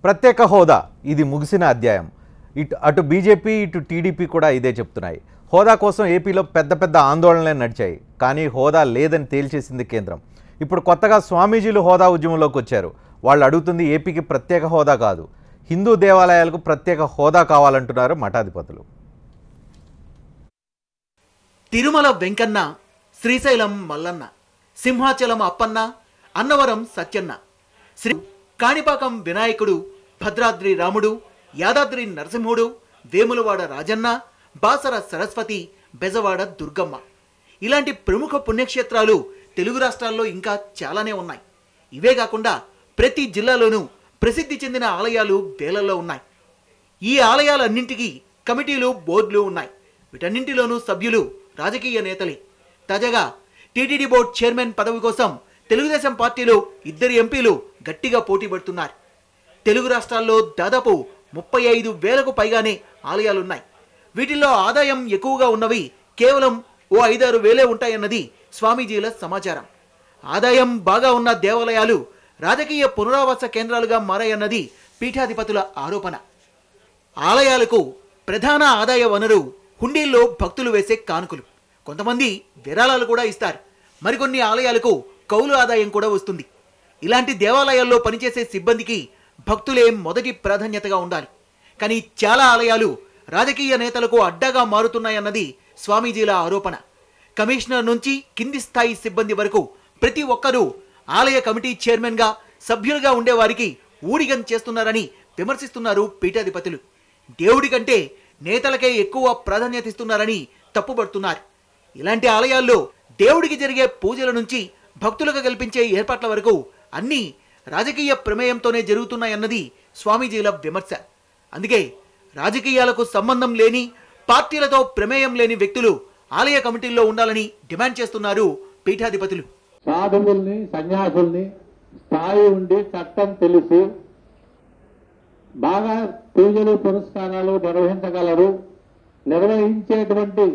ప్రత్యేక హోదా ఇది ముగిసిన అధ్యాయం. అటు బీజేపీ ఇటు టీడీపీ కూడా ఇదే చెప్తున్నాయి. హోదా కోసం ఏపీలో పెద్ద పెద్ద ఆందోళనలే నడిచాయి. కానీ హోదా లేదని తేల్చేసింది కేంద్రం. ఇప్పుడు కొత్తగా స్వామీజీలు హోదా ఉద్యమంలోకి వచ్చారు. వాళ్ళు అడుగుతుంది ఏపీకి ప్రత్యేక హోదా కాదు, హిందూ దేవాలయాలకు ప్రత్యేక హోదా కావాలంటున్నారు మఠాధిపతులు. తిరుమల వెంకన్న, శ్రీశైలం మల్లన్న, సింహాచలం అప్పన్న, అన్నవరం సత్యన్న, శ్రీ కాణిపాకం వినాయకుడు, భద్రాద్రి రాముడు, యాదాద్రి నరసింహుడు, వేములవాడ రాజన్న, బాసర సరస్వతి, బెజవాడ దుర్గమ్మ ఇలాంటి ప్రముఖ పుణ్యక్షేత్రాలు తెలుగు రాష్ట్రాల్లో ఇంకా చాలానే ఉన్నాయి. ఇవే కాకుండా ప్రతి జిల్లాలోనూ ప్రసిద్ధి చెందిన ఆలయాలు వేలల్లో ఉన్నాయి. ఈ ఆలయాలన్నింటికీ కమిటీలు, బోర్డులు ఉన్నాయి. వీటన్నింటిలోనూ సభ్యులు రాజకీయ నేతలే. తాజాగా టీటీడీ బోర్డు చైర్మన్ పదవి కోసం తెలుగుదేశం పార్టీలో 2 ఎంపీలు గట్టిగా పోటీ పడుతున్నారు. తెలుగు రాష్ట్రాల్లో దాదాపు 35,000కు పైగానే ఆలయాలున్నాయి. వీటిల్లో ఆదాయం ఎక్కువగా ఉన్నవి కేవలం ఓ 5-6 వేలే ఉంటాయన్నది స్వామీజీల సమాచారం. ఆదాయం బాగా ఉన్న దేవాలయాలు రాజకీయ పునరావాస కేంద్రాలుగా మారాయన్నది పీఠాధిపతుల ఆరోపణ. ఆలయాలకు ప్రధాన ఆదాయ వనరు హుండీల్లో భక్తులు వేసే కానుకలు. కొంతమంది విరాళాలు కూడా ఇస్తారు. మరికొన్ని ఆలయాలకు కౌలు ఆదాయం కూడా వస్తుంది. ఇలాంటి దేవాలయాల్లో పనిచేసే సిబ్బందికి భక్తులే మొదటి ప్రాధాన్యతగా ఉండాలి. కానీ చాలా ఆలయాలు రాజకీయ నేతలకు అడ్డాగా మారుతున్నాయన్నది స్వామీజీల ఆరోపణ. కమిషనర్ నుంచి కింది స్థాయి సిబ్బంది వరకు ప్రతి ఒక్కరూ ఆలయ కమిటీ చైర్మన్గా, సభ్యులుగా ఉండేవారికి ఊడిగం చేస్తున్నారని విమర్శిస్తున్నారు పీఠాధిపతులు. దేవుడి కంటే నేతలకే ఎక్కువ ప్రాధాన్యత ఇస్తున్నారని తప్పుపడుతున్నారు. ఇలాంటి ఆలయాల్లో దేవుడికి జరిగే పూజల నుంచి భక్తులకు కల్పించే ఏర్పాట్ల వరకు అన్నీ రాజకీయ ప్రమేయంతోనే జరుగుతున్నాయన్నది స్వామీజీల విమర్శ. అందుకే రాజకీయాలకు సంబంధం లేని, పార్టీలతో ప్రమేయం లేని వ్యక్తులు ఆలయ కమిటీల్లో ఉండాలని డిమాండ్ చేస్తున్నారు పీఠాధిపతులు. సాధువుల్ని, సన్యాసుల్ని స్థాయి ఉండి చట్టం తెలిసి బాగా పూజలు పురస్కారాలు నిర్వహించగలరు, నిర్వహించేటువంటి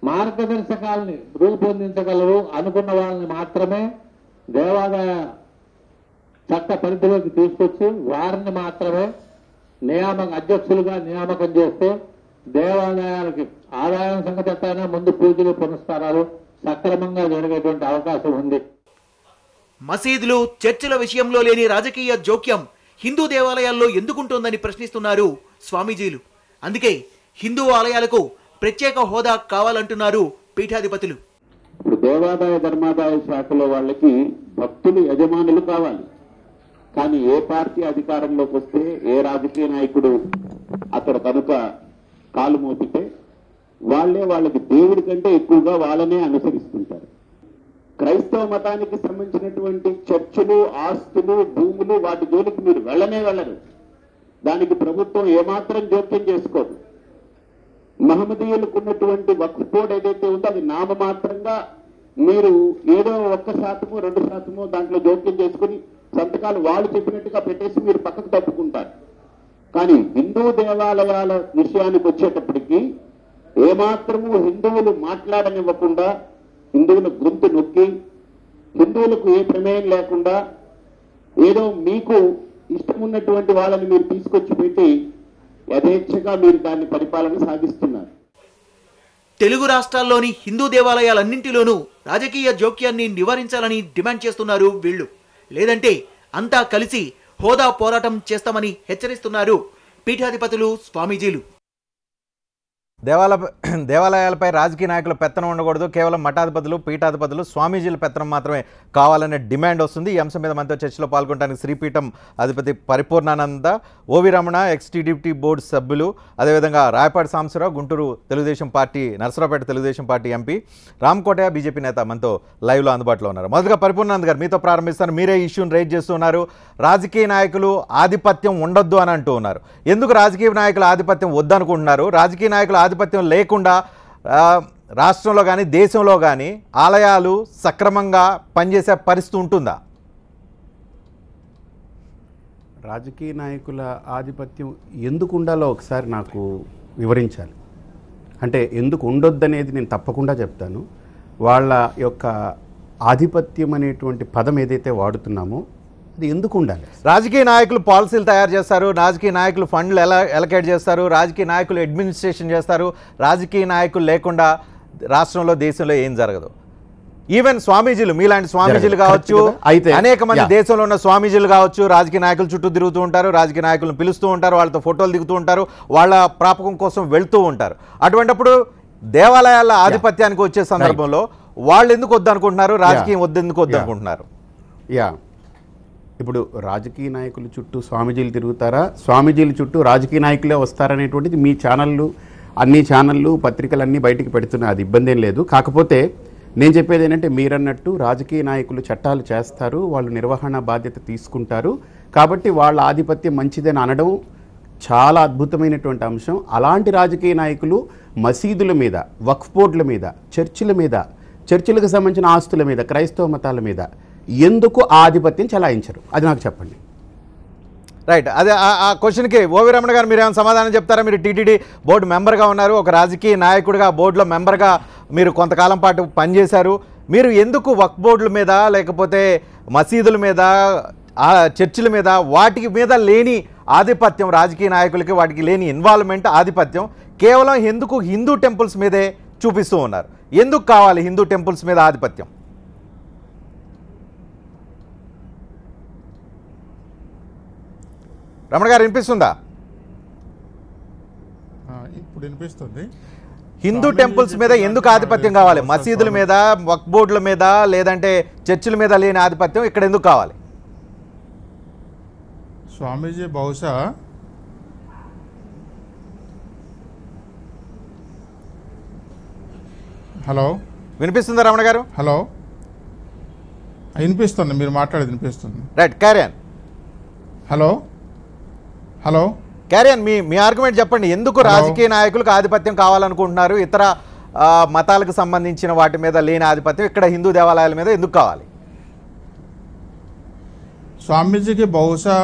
మార్గదర్శకాలని రూపొందించగలరు అనుకున్న వాళ్ళని మాత్రమే దేవాదాయ చట్ట పరిధిలోకి తీసుకొచ్చి వారిని మాత్రమే అధ్యక్షులుగా నియామకం చేస్తే దేవాలయాలకి ఆదాయం సంగతి ఎట్టయినా ముందు పూజలు పురస్కారాలు సక్రమంగా జరిగేటువంటి అవకాశం ఉంది. మసీదులు, చర్చిల విషయంలో లేని రాజకీయ జోక్యం హిందూ దేవాలయాల్లో ఎందుకుంటోందని ప్రశ్నిస్తున్నారు స్వామీజీలు. అందుకే హిందూ ఆలయాలకు ప్రత్యేక హోదా కావాలంటున్నారు పీఠాధిపతులు. ఇప్పుడు దేవాదాయ ధర్మాదాయ శాఖలో వాళ్ళకి భక్తులు యజమానులు కావాలి. కానీ ఏ పార్టీ అధికారంలోకి వస్తే, ఏ రాజకీయ నాయకుడు అక్కడ కనుక కాలు మోపితే వాళ్లే వాళ్ళకి దేవుడి కంటే ఎక్కువగా వాళ్ళనే అనుసరిస్తుంటారు. క్రైస్తవ మతానికి సంబంధించినటువంటి చర్చిలు, ఆస్తులు, భూములు వాటి జోలికి మీరు వెళ్ళరు. దానికి ప్రభుత్వం ఏమాత్రం జోక్యం చేసుకోదు. మహమ్మదీయులకు ఉన్నటువంటి వక్ఫ్ బోర్డు ఏదైతే ఉందో అది నామమాత్రంగా మీరు ఏదో 1%, 2% దాంట్లో జోక్యం చేసుకుని సంతకాలు వాళ్ళు చెప్పినట్టుగా పెట్టేసి మీరు పక్కకు తప్పుకుంటారు. కానీ హిందూ దేవాలయాల విషయానికి వచ్చేటప్పటికి ఏమాత్రము హిందువులు మాట్లాడనివ్వకుండా, హిందువుల గొంతు నొక్కి, హిందువులకు ఏ ప్రమేయం లేకుండా ఏదో మీకు ఇష్టం ఉన్నటువంటి వాళ్ళని మీరు తీసుకొచ్చి పెట్టి యథేచ్ఛగా మీరు దాన్ని పరిపాలన సాగిస్తున్నారు. తెలుగు రాష్ట్రాల్లోని హిందూ దేవాలయాలన్నింటిలోనూ రాజకీయ జోక్యాన్ని నివారించాలని డిమాండ్ చేస్తున్నారు వీళ్లు. లేదంటే అంతా కలిసి హోదా పోరాటం చేస్తామని హెచ్చరిస్తున్నారు పీఠాధిపతులు, స్వామీజీలు. దేవాలయాలపై రాజకీయ నాయకుల పెత్తనం ఉండకూడదు, కేవలం మఠాధిపతులు, పీఠాధిపతులు, స్వామీజీల పెత్తనం మాత్రమే కావాలనే డిమాండ్ వస్తుంది. ఈ అంశం మీద మనతో చర్చలో పాల్గొనడానికి శ్రీపీఠం అధిపతి పరిపూర్ణానంద, ఓవి రమణ, ఎక్స్-టీడీపీ బోర్డు సభ్యులు, అదేవిధంగా Rayapati Sambasivarao, Guntur Telugu Desam party, Narasaraopet Telugu Desam party MP, Ramakotaiah BJP నేత మనతో లైవ్లో అందుబాటులో ఉన్నారు. మొదటగా పరిపూర్ణానంద గారు, మీతో ప్రారంభిస్తాను. మీరే ఇష్యూని రైజ్ చేస్తూ ఉన్నారు. రాజకీయ నాయకులు ఆధిపత్యం ఉండొద్దు అని అంటూ ఉన్నారు. ఎందుకు రాజకీయ నాయకుల ఆధిపత్యం వద్దనుకుంటున్నారు? రాజకీయ నాయకుల ఆధిపత్యం లేకుండా రాష్ట్రంలో కానీ దేశంలో కానీ ఆలయాలు సక్రమంగా పనిచేసే పరిస్థితి ఉంటుందా? రాజకీయ నాయకుల ఆధిపత్యం ఎందుకు ఉండాలో ఒకసారి నాకు వివరించాలి. అంటే ఎందుకు ఉండొద్దనేది నేను తప్పకుండా చెప్తాను. వాళ్ళ యొక్క ఆధిపత్యం అనేటువంటి పదం ఏదైతే వాడుతున్నామో అది ఎందుకు ఉండాలి? రాజకీయ నాయకులు పాలసీలు తయారు చేస్తారు, రాజకీయ నాయకులు ఫండ్లు ఎలా ఎలకేట్ చేస్తారు, రాజకీయ నాయకులు అడ్మినిస్ట్రేషన్ చేస్తారు. రాజకీయ నాయకులు లేకుండా రాష్ట్రంలో దేశంలో ఏం జరగదు. ఈవెన్ స్వామీజీలు, మీలాంటి స్వామీజీలు కావచ్చు, అనేక మంది దేశంలో ఉన్న స్వామీజీలు కావచ్చు, రాజకీయ నాయకుల చుట్టూ తిరుగుతూ ఉంటారు, రాజకీయ నాయకులను పిలుస్తూ ఉంటారు, వాళ్ళతో ఫోటోలు దిగుతూ ఉంటారు, వాళ్ళ ప్రాపకం కోసం వెళ్తూ ఉంటారు. అటువంటిప్పుడు దేవాలయాల ఆధిపత్యానికి వచ్చే సందర్భంలో వాళ్ళు ఎందుకు వద్దనుకుంటున్నారు, రాజకీయం వద్దెందుకు వద్దనుకుంటున్నారు? ఇప్పుడు రాజకీయ నాయకుల చుట్టూ స్వామీజీలు తిరుగుతారా, స్వామీజీల చుట్టూ రాజకీయ నాయకులే వస్తారనేటువంటిది మీ ఛానళ్ళు, అన్ని ఛానళ్ళు, పత్రికలు అన్నీ బయటికి పెడుతున్నాయి, అది ఇబ్బంది ఏం లేదు. కాకపోతే నేను చెప్పేది ఏంటంటే, మీరన్నట్టు రాజకీయ నాయకులు చట్టాలు చేస్తారు, వాళ్ళు నిర్వహణ బాధ్యత తీసుకుంటారు, కాబట్టి వాళ్ళ ఆధిపత్యం మంచిదని అనడం చాలా అద్భుతమైనటువంటి అంశం. అలాంటి రాజకీయ నాయకులు మసీదుల మీద, వక్ఫ్ బోర్డుల మీద, చర్చిల మీద, చర్చిలకు సంబంధించిన ఆస్తుల మీద, క్రైస్తవ మతాల మీద ఎందుకు ఆధిపత్యం చలాయించరు? అది నాకు చెప్పండి. రైట్, అదే ఆ క్వశ్చన్కి ఓవి రమణ గారు మీరు ఏమైనా సమాధానం చెప్తారా? మీరు టీటీడీ బోర్డు మెంబర్గా ఉన్నారు, ఒక రాజకీయ నాయకుడిగా బోర్డులో మెంబర్గా మీరు కొంతకాలం పాటు పనిచేశారు. మీరు ఎందుకు వక్ఫ్ బోర్డుల మీద, లేకపోతే మసీదుల మీద, చర్చిల మీద, వాటి మీద లేని ఆధిపత్యం, రాజకీయ నాయకులకి వాటికి లేని ఇన్వాల్వ్మెంట్, ఆధిపత్యం కేవలం ఎందుకు హిందూ టెంపుల్స్ మీదే చూపిస్తూ ఉన్నారు? ఎందుకు కావాలి హిందూ టెంపుల్స్ మీద ఆధిపత్యం? రమణ గారు వినిపిస్తుందా? ఇప్పుడు వినిపిస్తుంది. హిందూ టెంపుల్స్ మీద ఎందుకు ఆధిపత్యం కావాలి? మసీదుల మీద, వక్ఫ్ బోర్డుల మీద, లేదంటే చర్చిల మీద లేని ఆధిపత్యం ఇక్కడ ఎందుకు కావాలి? స్వామీజీ బహుశా హలో వినిపిస్తుందా రమణ గారు? హలో వినిపిస్తుంది, మీరు మాట్లాడేది వినిపిస్తుంది. రైట్, క్యారియన్. హలో హలో క్యారియన్, మీ ఆర్గ్యుమెంట్ చెప్పండి. ఎందుకు రాజకీయ నాయకులకు ఆధిపత్యం కావాలనుకుంటున్నారు? ఇతర మతాలకు సంబంధించిన వాటి మీద లేని ఆధిపత్యం ఇక్కడ హిందూ దేవాలయాల మీద ఎందుకు కావాలి? స్వామీజీకి బహుశా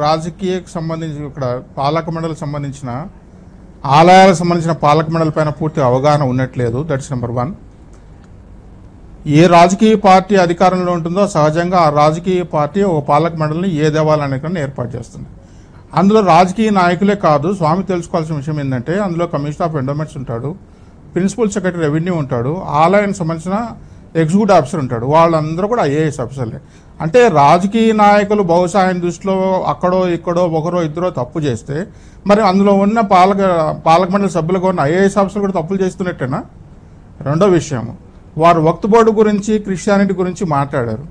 రాజకీయకు సంబంధించి, ఇక్కడ పాలక మండలికి సంబంధించిన, ఆలయాలకు సంబంధించిన పాలక మండలి పైన పూర్తి అవగాహన ఉండట్లేదు. That's number 1. ఏ రాజకీయ పార్టీ అధికారంలో ఉంటుందో సహజంగా ఆ రాజకీయ పార్టీ ఒక పాలక మండలిని ఏ దేవాలయాన్ని ఏర్పాటు చేస్తుంది. అందులో రాజకీయ నాయకులే కాదు, స్వామి తెలుసుకోవాల్సిన విషయం ఏంటంటే అందులో కమిషనర్ ఆఫ్ ఎండోమెంట్స్ ఉంటాడు, ప్రిన్సిపల్ సెక్రటరీ రెవెన్యూ ఉంటాడు, ఆలయానికి సంబంధించిన ఎగ్జిక్యూటివ్ ఆఫీసర్ ఉంటాడు, వాళ్ళందరూ కూడా ఐఏఎస్ ఆఫీసర్లే. అంటే రాజకీయ నాయకులు బహుశా ఆయన దృష్టిలో అక్కడో ఇక్కడో ఒకరో ఇద్దరో తప్పు చేస్తే మరి అందులో ఉన్న పాలక మండలి సభ్యులుగా ఉన్న ఐఏఎస్ ఆఫీసర్లు కూడా తప్పులు చేస్తున్నట్టేనా? రెండో విషయము, వారు వక్ఫ్ బోర్డు గురించి, క్రిస్టియానిటీ గురించి మాట్లాడారు.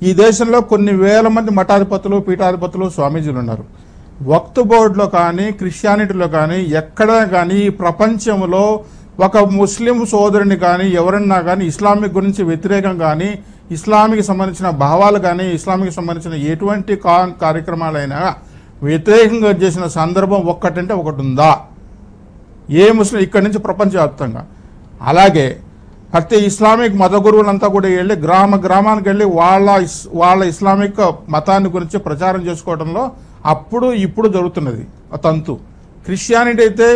ఈ దేశంలో కొన్ని వేల మంది మఠాధిపతులు, పీఠాధిపతులు, స్వామీజీలు ఉన్నారు. వక్ఫ్ బోర్డులో కానీ, క్రిస్టియానిటీలో కానీ, ఎక్కడ కానీ ఈ ప్రపంచంలో ఒక ముస్లిం సోదరుని కానీ, ఎవరన్నా కానీ ఇస్లామిక్ గురించి వ్యతిరేకం కానీ, ఇస్లామిక్ సంబంధించిన భావాలు కానీ, ఇస్లామిక్ సంబంధించిన ఎటువంటి కార్యక్రమాలైనా వ్యతిరేకంగా చేసిన సందర్భం ఒక్కటంటే ఒకటి ఉందా? ఏ ముస్లిం ఇక్కడి నుంచి ప్రపంచవ్యాప్తంగా. అలాగే ప్రతి ఇస్లామిక్ మత గురువులంతా కూడా వెళ్ళి గ్రామానికి వెళ్ళి వాళ్ళ ఇస్లామిక్ మతాన్ని గురించి ప్రచారం చేసుకోవడంలో అప్పుడు ఇప్పుడు జరుగుతున్నది ఆ తంతు. క్రిస్టియానిటీ అయితే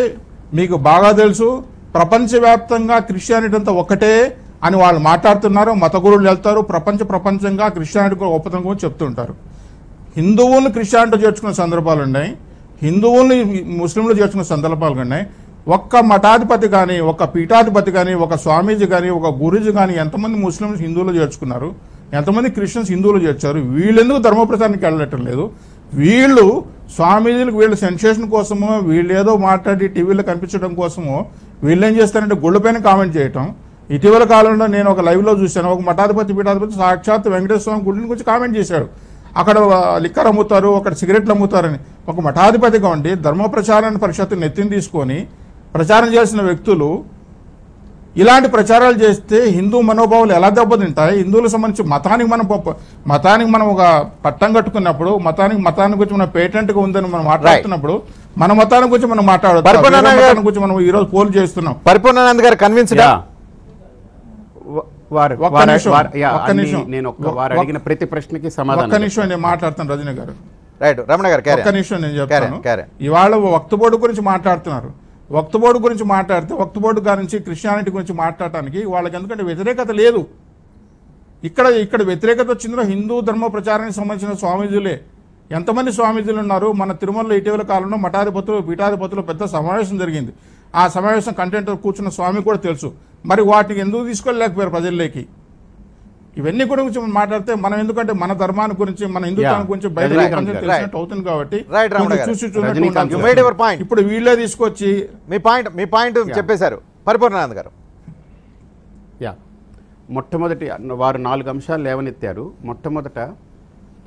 మీకు బాగా తెలుసు, ప్రపంచవ్యాప్తంగా క్రిస్టియానిటీ అంతా ఒకటే అని వాళ్ళు మాట్లాడుతున్నారు. మత గురువులు వెళ్తారు, ప్రపంచంగా క్రిస్టియానిటీ గొప్పతనం గురించి చెప్తుంటారు. హిందువులను క్రిస్టియానిటీ చేర్చుకున్న సందర్భాలు ఉన్నాయి, హిందువుల్ని ముస్లింలు చేర్చుకున్న సందర్భాలు ఉన్నాయి. ఒక్క మఠాధిపతి కానీ, ఒక పీఠాధిపతి కానీ, ఒక స్వామీజీ కానీ, ఒక గురూజీ కానీ ఎంతమంది ముస్లింస్ హిందువులు చేర్చుకున్నారు, ఎంతమంది క్రిస్టియన్స్ హిందువులు చేర్చారు? వీళ్ళెందుకు ధర్మప్రచారానికి వెళ్ళటం లేదు? వీళ్ళు స్వామీజీలకు వీళ్ళ సెన్సేషన్ కోసమో, వీళ్ళు ఏదో మాట్లాడి టీవీలో కనిపించడం కోసమో వీళ్ళు ఏం చేస్తారంటే గుళ్ళపైన కామెంట్ చేయటం. ఇటీవల కాలంలో నేను ఒక లైవ్లో చూశాను, ఒక మఠాధిపతి పీఠాధిపతి సాక్షాత్ వెంకటేశ్వర స్వామి గుడిని గురించి కామెంట్ చేశాడు. అక్కడ లిక్కర్ అమ్ముతారు, అక్కడ సిగరెట్లు అమ్ముతారని. ఒక మఠాధిపతిగా ఉండి ధర్మ ప్రచారాన్ని పరిషత్తుని ఎత్తిని తీసుకొని ప్రచారం చేసిన వ్యక్తులు ఇలాంటి ప్రచారాలు చేస్తే హిందూ మనోభావాలు ఎలా దెబ్బతింటాయి? హిందువులకు సంబంధించి మతానికి మనం ఒక పట్టం కట్టుకున్నప్పుడు, మతానికి గురించి మన పేటెంట్గా ఉందని మనం మాట్లాడుతున్నప్పుడు మన మతానికి గురించి మనం మాట్లాడతాం గురించి మనం ఈ రోజు పోల్ చేస్తున్నాం. పరిపూర్ణానంద్ గారు కన్విన్స్ అడిగిన ప్రతి ప్రశ్నకి సమాధానం. ఒక్క నిమిషం నేను మాట్లాడతాను రజనీ గారు. రైట్, రమణ గారు ఒక్క నిమిషం నేను చెప్తాను. ఇవాళ వక్ఫ్ బోర్డు గురించి మాట్లాడుతున్నారు. వక్ఫ్ బోర్డు గురించి మాట్లాడితే వక్ఫ్ బోర్డు గురించి క్రిస్టియానిటీ గురించి మాట్లాడటానికి వాళ్ళకి ఎందుకంటే వ్యతిరేకత లేదు. ఇక్కడ వ్యతిరేకత వచ్చిందో హిందూ ధర్మ ప్రచారానికి సంబంధించిన స్వామీజీలే. ఎంతమంది స్వామీజీలు ఉన్నారు? మన తిరుమలలో ఇటీవల కాలంలో మఠాధిపతులు పీఠాధిపతులు పెద్ద సమావేశం జరిగింది. ఆ సమావేశం కంటెంట్ కూర్చున్న స్వామి కూడా తెలుసు. మరి వాటిని ఎందుకు తీసుకోలేకపోయారు ప్రజల్లోకి? ఇవన్నీ కూడా గురించి మాట్లాడితే మనం ఎందుకంటే మన ధర్మాన్ని గురించి మన హిందుత్వాన్ని గురించి బయట తెలిసినట్టు అవుతుంది కాబట్టి చూసి చూసినట్టు ఇప్పుడు వీళ్ళే తీసుకొచ్చి మీ పాయింట్ చెప్పేశారు పరిపూర్ణానంద్ గారు. మొట్టమొదటి వారు 4 అంశాలు లేవనెత్తారు. మొట్టమొదట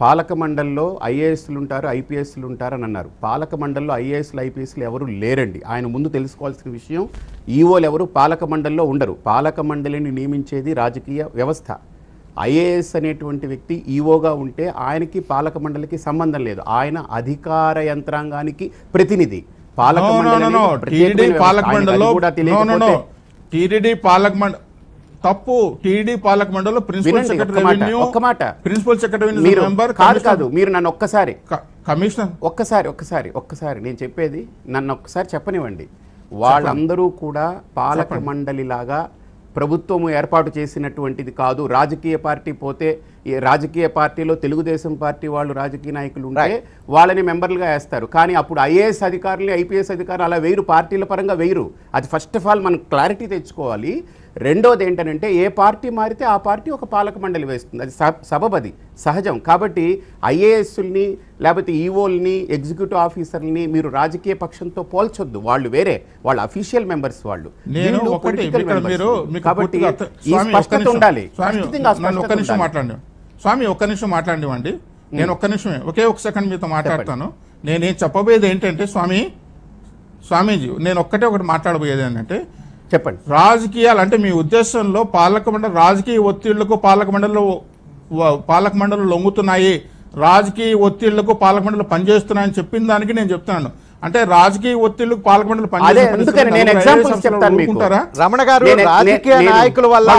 పాలక మండలిలో ఐఏఎస్లు ఉంటారు, ఐపీఎస్లు ఉంటారు అని అన్నారు. పాలక మండలిలో ఐఏఎస్లు ఐపీఎస్లు ఎవరు లేరండి. ఆయన ముందు తెలుసుకోవాల్సిన విషయం, ఈఓలు ఎవరు పాలక మండలిలో ఉండరు. పాలక మండలిని నియమించేది రాజకీయ వ్యవస్థ. ఐఏఎస్ అనేటువంటి వ్యక్తి ఈఓగా ఉంటే ఆయనకి పాలక మండలికి సంబంధం లేదు. ఆయన అధికార యంత్రాంగానికి ప్రతినిధి. పాలక మండలిలో ప్రిన్సిపల్ సెక్రటరీ కాదు. మీరు నన్ను ఒక్కసారి కమిషనర్ ఒక్కసారి నేను చెప్పేది నన్ను ఒక్కసారి చెప్పనివ్వండి. వాళ్ళందరూ కూడా పాలక మండలి లాగా ప్రభుత్వము ఏర్పాటు చేసినటువంటిది కాదు. రాజకీయ పార్టీ పోతే రాజకీయ పార్టీలో తెలుగుదేశం పార్టీ వాళ్ళు రాజకీయ నాయకులు ఉంటే వాళ్ళని మెంబర్లుగా వేస్తారు. కానీ అప్పుడు ఐఏఎస్ అధికారులు ఐపీఎస్ అధికారులు అలా వేరు, పార్టీల పరంగా వేరు. అది ఫస్ట్ ఆఫ్ ఆల్ మనం క్లారిటీ తెచ్చుకోవాలి. రెండోది ఏంటంటే ఏ పార్టీ మారితే ఆ పార్టీ ఒక పాలక మండలి వేస్తుంది. అది సబబది సహజం. కాబట్టి ఐఏఎస్ని లేకపోతే ఈఓల్ని ఎగ్జిక్యూటివ్ ఆఫీసర్ని మీరు రాజకీయ పక్షంతో పోల్చొద్దు. వాళ్ళు వేరే, వాళ్ళ అఫీషియల్ మెంబర్స్ వాళ్ళు. కాబట్టి స్పష్టత ఉండాలి. స్వామి ఒక్క నిమిషం మాట్లాడివ్వండి. నేను ఒక్క నిమిషమే ఒకే ఒక సెకండ్ మీతో మాట్లాడతాను. నేనేం చెప్పబోయేది ఏంటంటే స్వామీజీ నేను ఒకటి మాట్లాడబోయేది ఏంటంటే చెప్పండి. రాజకీయాలు అంటే మీ ఉద్దేశంలో పాలక మండలి రాజకీయ ఒత్తిళ్లకు పాలక మండలి లొంగుతున్నాయి, రాజకీయ ఒత్తిళ్లకు పాలక మండలి పనిచేస్తున్నాయని చెప్పిన దానికి నేను చెప్తున్నాను. అంటే రాజకీయ ఒత్తిళ్లకు పాలక మండలి రమణ గారు రాజకీయ నాయకుల వల్ల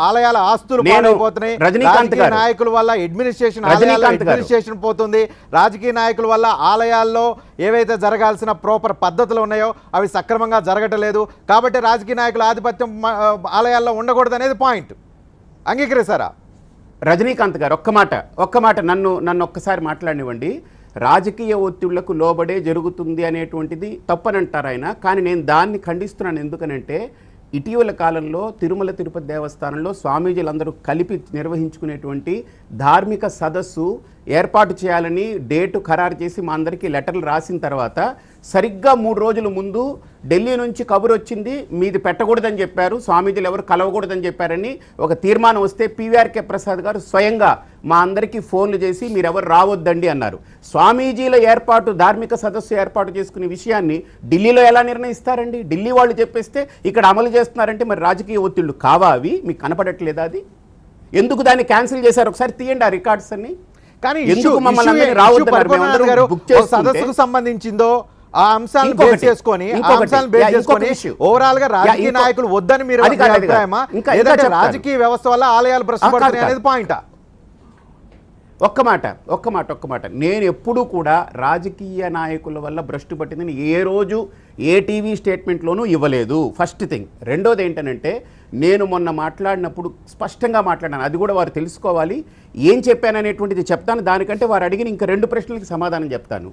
ఆలయాల ఆస్తులు పాడైపోతున్నాయి, రాజకీయ నాయకుల వల్ల అడ్మినిస్ట్రేషన్ పోతుంది, రాజకీయ నాయకుల వల్ల ఆలయాల్లో ఏవైతే జరగాల్సిన ప్రాపర్ పద్ధతులు ఉన్నాయో అవి సక్రమంగా జరగటలేదు. కాబట్టి రాజకీయ నాయకుల ఆధిపత్యం ఆలయాల్లో ఉండకూడదు అనేది పాయింట్. అంగీకరిస్తారా? రజనీకాంత్ గారు ఒక్క మాట నన్ను ఒక్కసారి మాట్లాడినివ్వండి. రాజకీయ ఒత్తిళ్లకు లోబడే జరుగుతుంది అనేటువంటిది తప్పనంటారు ఆయన. కానీ నేను దాన్ని ఖండిస్తున్నాను. ఎందుకనంటే ఇటీవల కాలంలో తిరుమల తిరుపతి దేవస్థానంలో స్వామీజీలందరూ కలిపి నిర్వహించుకునేటువంటి ధార్మిక సదస్సు ఏర్పాటు చేయాలని డేటు ఖరారు చేసి మా అందరికీ లెటర్లు రాసిన తర్వాత సరిగ్గా 3 రోజుల ముందు ఢిల్లీ నుంచి కబురు వచ్చింది, మీది పెట్టకూడదని చెప్పారు, స్వామీజీలు ఎవరు కలవకూడదని చెప్పారని ఒక తీర్మానం వస్తే పీవీఆర్కే ప్రసాద్ గారు స్వయంగా మా అందరికీ ఫోన్లు చేసి మీరెవరు రావద్దండి అన్నారు. స్వామీజీల ఏర్పాటు ధార్మిక సదస్సు ఏర్పాటు చేసుకునే విషయాన్ని ఢిల్లీలో ఎలా నిర్ణయిస్తారండి? ఢిల్లీ వాళ్ళు చెప్పేస్తే ఇక్కడ అమలు చేస్తున్నారంటే మరి రాజకీయ ఒత్తిళ్లు కావా? అవి మీకు కనపడట్లేదా? అది ఎందుకు దాన్ని క్యాన్సిల్ చేశారు? ఒకసారి తీయండి ఆ రికార్డ్స్ అన్ని. కానీ సదస్సుకు సంబంధించిందో ఆ అంశాలను బేస్ చేసుకొని ఓవరాల్ గా రాజకీయ నాయకులు వద్దని మీరు అభిప్రాయమా, లేదంటే రాజకీయ వ్యవస్థ వల్ల ఆలయాలు భ్రష్టపడుతున్నాయి అనేది పాయింటా? ఒక్క మాట నేను ఎప్పుడూ కూడా రాజకీయ నాయకుల వల్ల భ్రష్టు పట్టిందని ఏ రోజు ఏ టీవీ స్టేట్మెంట్లోనూ ఇవ్వలేదు. First thing. రెండోది ఏంటనంటే నేను మొన్న మాట్లాడినప్పుడు స్పష్టంగా మాట్లాడాను. అది కూడా వారు తెలుసుకోవాలి. ఏం చెప్పాననేటువంటిది చెప్తాను. దానికంటే వారు అడిగిన ఇంకా 2 ప్రశ్నలకి సమాధానం చెప్తాను.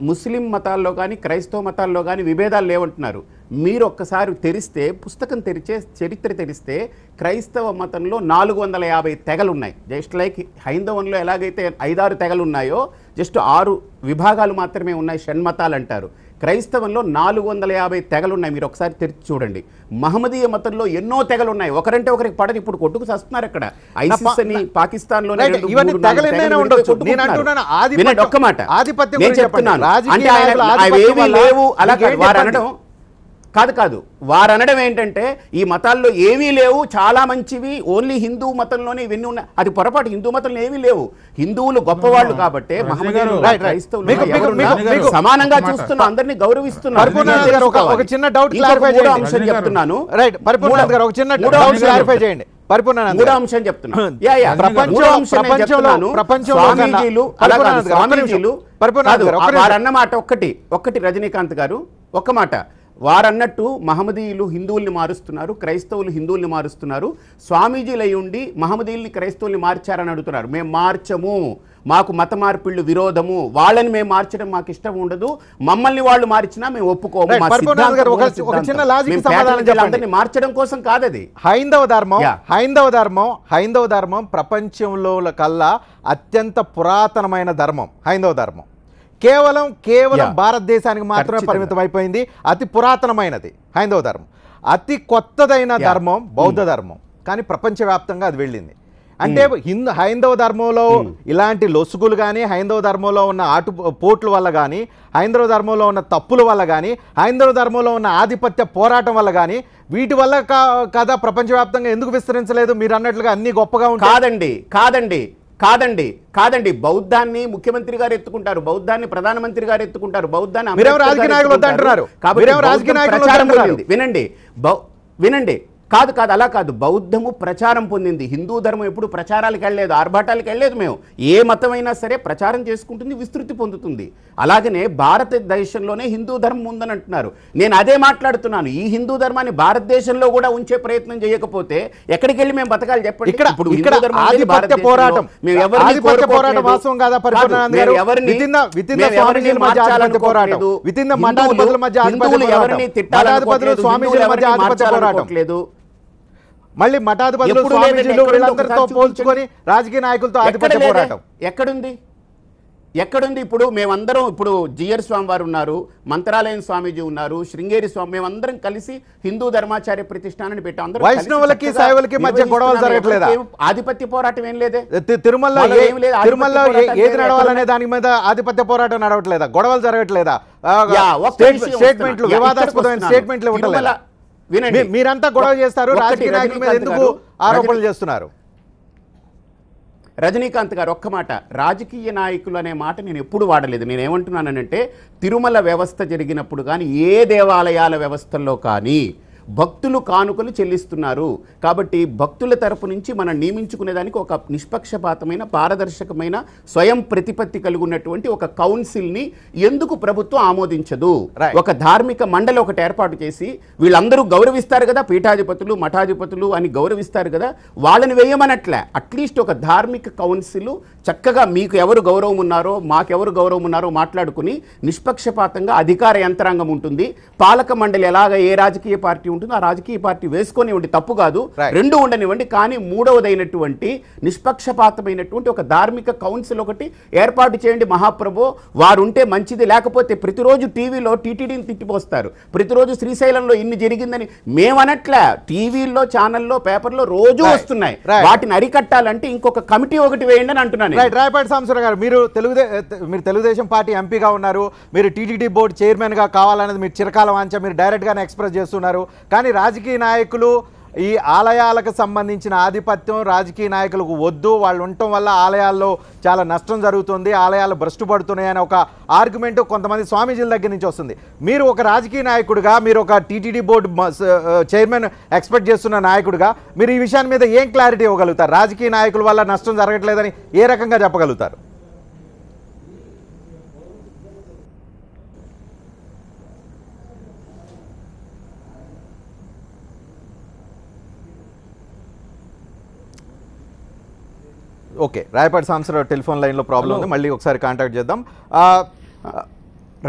ముస్లిం మతాల్లో కానీ క్రైస్తవ మతాల్లో కానీ విభేదాలు లేవంటున్నారు. మీరు ఒక్కసారి తెరిస్తే పుస్తకం చరిత్ర తెరిస్తే క్రైస్తవ మతంలో 450 తెగలు ఉన్నాయి. జస్ట్ లైక్ హైందవంలో ఎలాగైతే 5-6 తెగలు ఉన్నాయో జస్ట్ 6 విభాగాలు మాత్రమే ఉన్నాయి, షణ్మతాలు అంటారు. క్రైస్తవంలో 450 తెగలు ఉన్నాయి. మీరు ఒకసారి తెరిచి చూడండి. మహమ్మదీయ మతంలో ఎన్నో తెగలు ఉన్నాయి. ఒకరంటే ఒకరికి పడదు. ఇప్పుడు కొట్టుకు వస్తున్నారు అక్కడ. ఐసిస్ అని పాకిస్తాన్ లో నేను చెప్తున్నాను. అంటే అవేవి లేవు అలా వారు అనడం కాదు. వారు అనడం ఏంటంటే ఈ మతాల్లో ఏమీ లేవు, చాలా మంచివి, ఓన్లీ హిందూ మతంలోనే ఇవన్నీ ఉన్నాయి. అది పొరపాటు. హిందూ మతంలో ఏమీ లేవు. హిందువులు గొప్పవాళ్ళు కాబట్టి మహమ్మదీయులు క్రైస్తవులు సమానంగా చూస్తున్నా, అందరినీ గౌరవిస్తున్నారు. ఒక చిన్న డౌట్ క్లారిఫై అంశం చెప్తున్నాను. మూడో అంశం చెప్తున్నాను. వారన్నమాట ఒక్కటి రజనీకాంత్ గారు ఒక్క మాట. వారన్నట్టు మహమ్మదీయులు హిందువుల్ని మారుస్తున్నారు, క్రైస్తవులు హిందువుల్ని మారుస్తున్నారు. స్వామీజీలు అయి ఉండి మహమ్మదీయుల్ని క్రైస్తవుల్ని మార్చారని అడుగుతున్నారు. మేము మార్చము, మాకు మత మార్పిళ్ళు విరోధము, వాళ్ళని మేము మార్చడం మాకు ఇష్టం ఉండదు, మమ్మల్ని వాళ్ళు మార్చినా మేము ఒప్పుకోము. Right. పరిపూర్ణానంద గారు, ఒక చిన్న లాజిక్ సమాధానం చెప్పండి. అందరినీ మార్చడం కోసం కాదది. హైందవ ధర్మం ప్రపంచంలో కల్లా అత్యంత పురాతనమైన ధర్మం హైందవ ధర్మం. కేవలం భారతదేశానికి మాత్రమే పరిమితం అయిపోయింది. అతి పురాతనమైనది హైందవ ధర్మం. అతి కొత్తదైన ధర్మం బౌద్ధ ధర్మం. కానీ ప్రపంచవ్యాప్తంగా అది వెళ్ళింది. అంటే హైందవ ధర్మంలో ఇలాంటి లొసుగులు కానీ, హైందవ ధర్మంలో ఉన్న పోట్ల వల్ల కానీ, హైందవ ధర్మంలో ఉన్న తప్పుల వల్ల కానీ, హైందవ ధర్మంలో ఉన్న ఆధిపత్య పోరాటం వల్ల కానీ, వీటి వల్ల కదా ప్రపంచవ్యాప్తంగా ఎందుకు విస్తరించలేదు? మీరు అన్నట్లుగా అన్ని గొప్పగా ఉంటాయి. కాదండి బౌద్ధాన్ని ముఖ్యమంత్రి గారు ఎత్తుకుంటారు, బౌద్ధాన్ని ప్రధానమంత్రి గారు ఎత్తుకుంటారు, బౌద్ధాన్ని వినండి కాదు అలా కాదు. బౌద్ధము ప్రచారం పొందింది, హిందూ ధర్మం ఎప్పుడు ప్రచారాలకు వెళ్ళలేదు, ఆర్భాటాలకు వెళ్ళలేదు. మేము ఏ మతమైనా సరే ప్రచారం చేసుకుంటుంది, విస్తృతి పొందుతుంది. అలాగనే భారతదేశంలోనే హిందూ ధర్మం ఉందని అంటున్నారు. నేను అదే మాట్లాడుతున్నాను. ఈ హిందూ ధర్మాన్ని భారతదేశంలో కూడా ఉంచే ప్రయత్నం చేయకపోతే ఎక్కడికి వెళ్ళి మేము బతకాలి చెప్పండి? ఆధిపత్య పోరాటం వాస్తవం కాదా? పరిపూర్ణానంద గారు, మళ్ళీ మఠాధిపతులు స్వామీజీలు వీళ్ళందరితో పోల్చుకొని రాజకీయ నాయకులతో ఆధిపత్య పోరాటం ఎక్కడుంది? ఇప్పుడు మేమందరం, ఇప్పుడు జిఆర్ స్వామి వారు ఉన్నారు, మంత్రాలయం స్వామీజీ ఉన్నారు, శృంగేరి స్వామి, మేమందరం కలిసి హిందూ ధర్మాచార్య ప్రతిష్టానాన్ని పెట్టాం. వైష్ణవులకి శైవులకి మధ్య గొడవలు జరగట్లేదా? ఆధిపత్య పోరాటం ఏం లేదే. తిరుమలలో ఏది నడవాలనే దాని మీద ఆధిపత్య పోరాటం నడవట్లేదా? గొడవలు జరగట్లేదా? స్టేట్మెంట్లు, వివాదాస్పదమైన స్టేట్మెంట్లు ఉండలేదా? మీరంతా గొడవ చేస్తారు, రాజకీయ నాయకుల మీద ఎందుకు ఆరోపణలు చేస్తున్నారు? రజనీకాంత్ గారు ఒక్క మాట, రాజకీయ నాయకులు అనే మాట నేను ఎప్పుడు వాడలేదు. నేను ఏమంటున్నానంటే తిరుమల వ్యవస్థ జరిగినప్పుడు కానీ, ఏ దేవాలయాల వ్యవస్థల్లో కానీ భక్తులు కానుకలు చెల్లిస్తున్నారు. కాబట్టి భక్తుల తరపు నుంచి మనం నియమించుకునేదానికి ఒక నిష్పక్షపాతమైన, పారదర్శకమైన, స్వయం ప్రతిపత్తి కలిగి ఉన్నటువంటి ఒక కౌన్సిల్ని ఎందుకు ప్రభుత్వం ఆమోదించదు? ఒక ధార్మిక మండలి ఒకటి ఏర్పాటు చేసి వీళ్ళందరూ గౌరవిస్తారు కదా, పీఠాధిపతులు మఠాధిపతులు అని గౌరవిస్తారు కదా, వాళ్ళని వేయమనట్లే. అట్లీస్ట్ ఒక ధార్మిక కౌన్సిల్ చక్కగా మీకు ఎవరు గౌరవం ఉన్నారో, మాకెవరు గౌరవం ఉన్నారో మాట్లాడుకుని నిష్పక్షపాతంగా అధికార యంత్రాంగం ఉంటుంది. పాలక మండలి ఎలాగ ఏ రాజకీయ పార్టీ ఉంటుందో ఆ రాజకీయ పార్టీ వేసుకొనివ్వండి, తప్పు కాదు, రెండు ఉండనివ్వండి. కానీ మూడవదైనటువంటి నిష్పక్షపాతమైనటువంటి ఒక ధార్మిక కౌన్సిల్ ఒకటి ఏర్పాటు చేయండి మహాప్రభు. వారు ఉంటే మంచిది. లేకపోతే ప్రతిరోజు టీవీలో టీటీడీని తిట్టిపోస్తారు, ప్రతిరోజు శ్రీశైలంలో ఇన్ని జరిగిందని మేమనట్లే. టీవీల్లో, ఛానల్లో, పేపర్లో రోజు వస్తున్నాయి. వాటిని అరికట్టాలంటే ఇంకొక కమిటీ ఒకటి వేయండి అని అంటున్నాను. రాయపాటి సాంబశివరావు గారు, మీరు తెలుగుదేశం పార్టీ ఎంపీగా ఉన్నారు, మీరు టీటీడీ బోర్డు చైర్మన్ గా కావాలనేది మీరు చిరకాల వాంఛ, మీరు డైరెక్ట్ గానే ఎక్స్ప్రెస్ చేస్తున్నారు. కానీ రాజకీయ నాయకులు ఈ ఆలయాలకు సంబంధించిన ఆధిపత్యం రాజకీయ నాయకులకు వద్దు, వాళ్ళు ఉండటం వల్ల ఆలయాల్లో చాలా నష్టం జరుగుతుంది, ఆలయాలు భ్రష్టు పడుతున్నాయని ఒక ఆర్గ్యుమెంట్ కొంతమంది స్వామీజీల దగ్గర నుంచి వస్తుంది. మీరు ఒక రాజకీయ నాయకుడిగా, మీరు ఒక టీటీడీ బోర్డు చైర్మన్ ఎక్స్పెక్ట్ చేస్తున్న నాయకుడిగా మీరు ఈ విషయాన్ని మీద ఏం క్లారిటీ ఇవ్వగలుగుతారు? రాజకీయ నాయకుల వల్ల నష్టం జరగట్లేదని ఏ రకంగా చెప్పగలుగుతారు? ఓకే, రాయపాటి సాంబశివరావు టెలిఫోన్ లైన్లో ప్రాబ్లం ఉంది, మళ్ళీ ఒకసారి కాంటాక్ట్ చేద్దాం.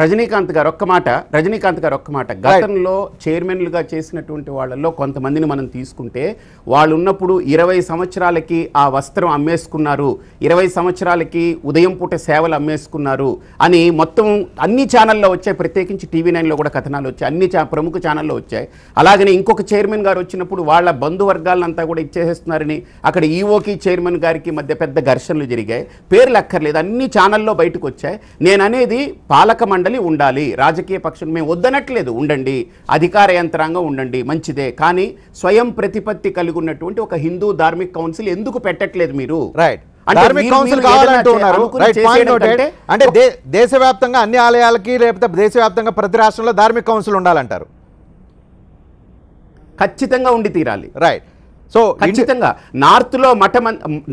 రజనీకాంత్ గారు ఒక్క మాట, గతంలో చైర్మన్లుగా చేసినటువంటి వాళ్ళల్లో కొంతమందిని మనం తీసుకుంటే వాళ్ళు ఉన్నప్పుడు 20 సంవత్సరాలకి ఆ వస్త్రం అమ్మేసుకున్నారు, 20 సంవత్సరాలకి ఉదయం పూట సేవలు అమ్మేసుకున్నారు అని మొత్తం అన్ని ఛానల్లో వచ్చాయి. ప్రత్యేకించి TV9లో కూడా కథనాలు వచ్చాయి, అన్ని ప్రముఖ ఛానల్లో వచ్చాయి. అలాగనే ఇంకొక చైర్మన్ గారు వచ్చినప్పుడు వాళ్ళ బంధువర్గాలంతా కూడా ఇచ్చేసేస్తున్నారని అక్కడ ఈఓకి చైర్మన్ గారికి మధ్య పెద్ద ఘర్షణలు జరిగాయి. పేర్లు అక్కర్లేదు, అన్ని ఛానల్లో బయటకు వచ్చాయి. నేను అనేది పాలక మండలి ఉండాలి, రాజకీయ పక్షం మేము వద్దనట్లేదు, ఉండండి, అధికార యంత్రాంగం ఉండండి, మంచిదే. కానీ స్వయం ప్రతిపత్తి కలిగి ఉన్నటువంటి ఒక హిందూ ధార్మిక్ కౌన్సిల్ ఎందుకు పెట్టట్లేదు మీరు? అంటే దేశవ్యాప్తంగా అన్ని ఆలయాలకి లేకపోతే దేశవ్యాప్తంగా ప్రతి రాష్ట్రంలో ధార్మిక కౌన్సిల్ ఉండాలంటారు? ఖచ్చితంగా ఉండి తీరాలి. రైట్. సో ఖచ్చితంగా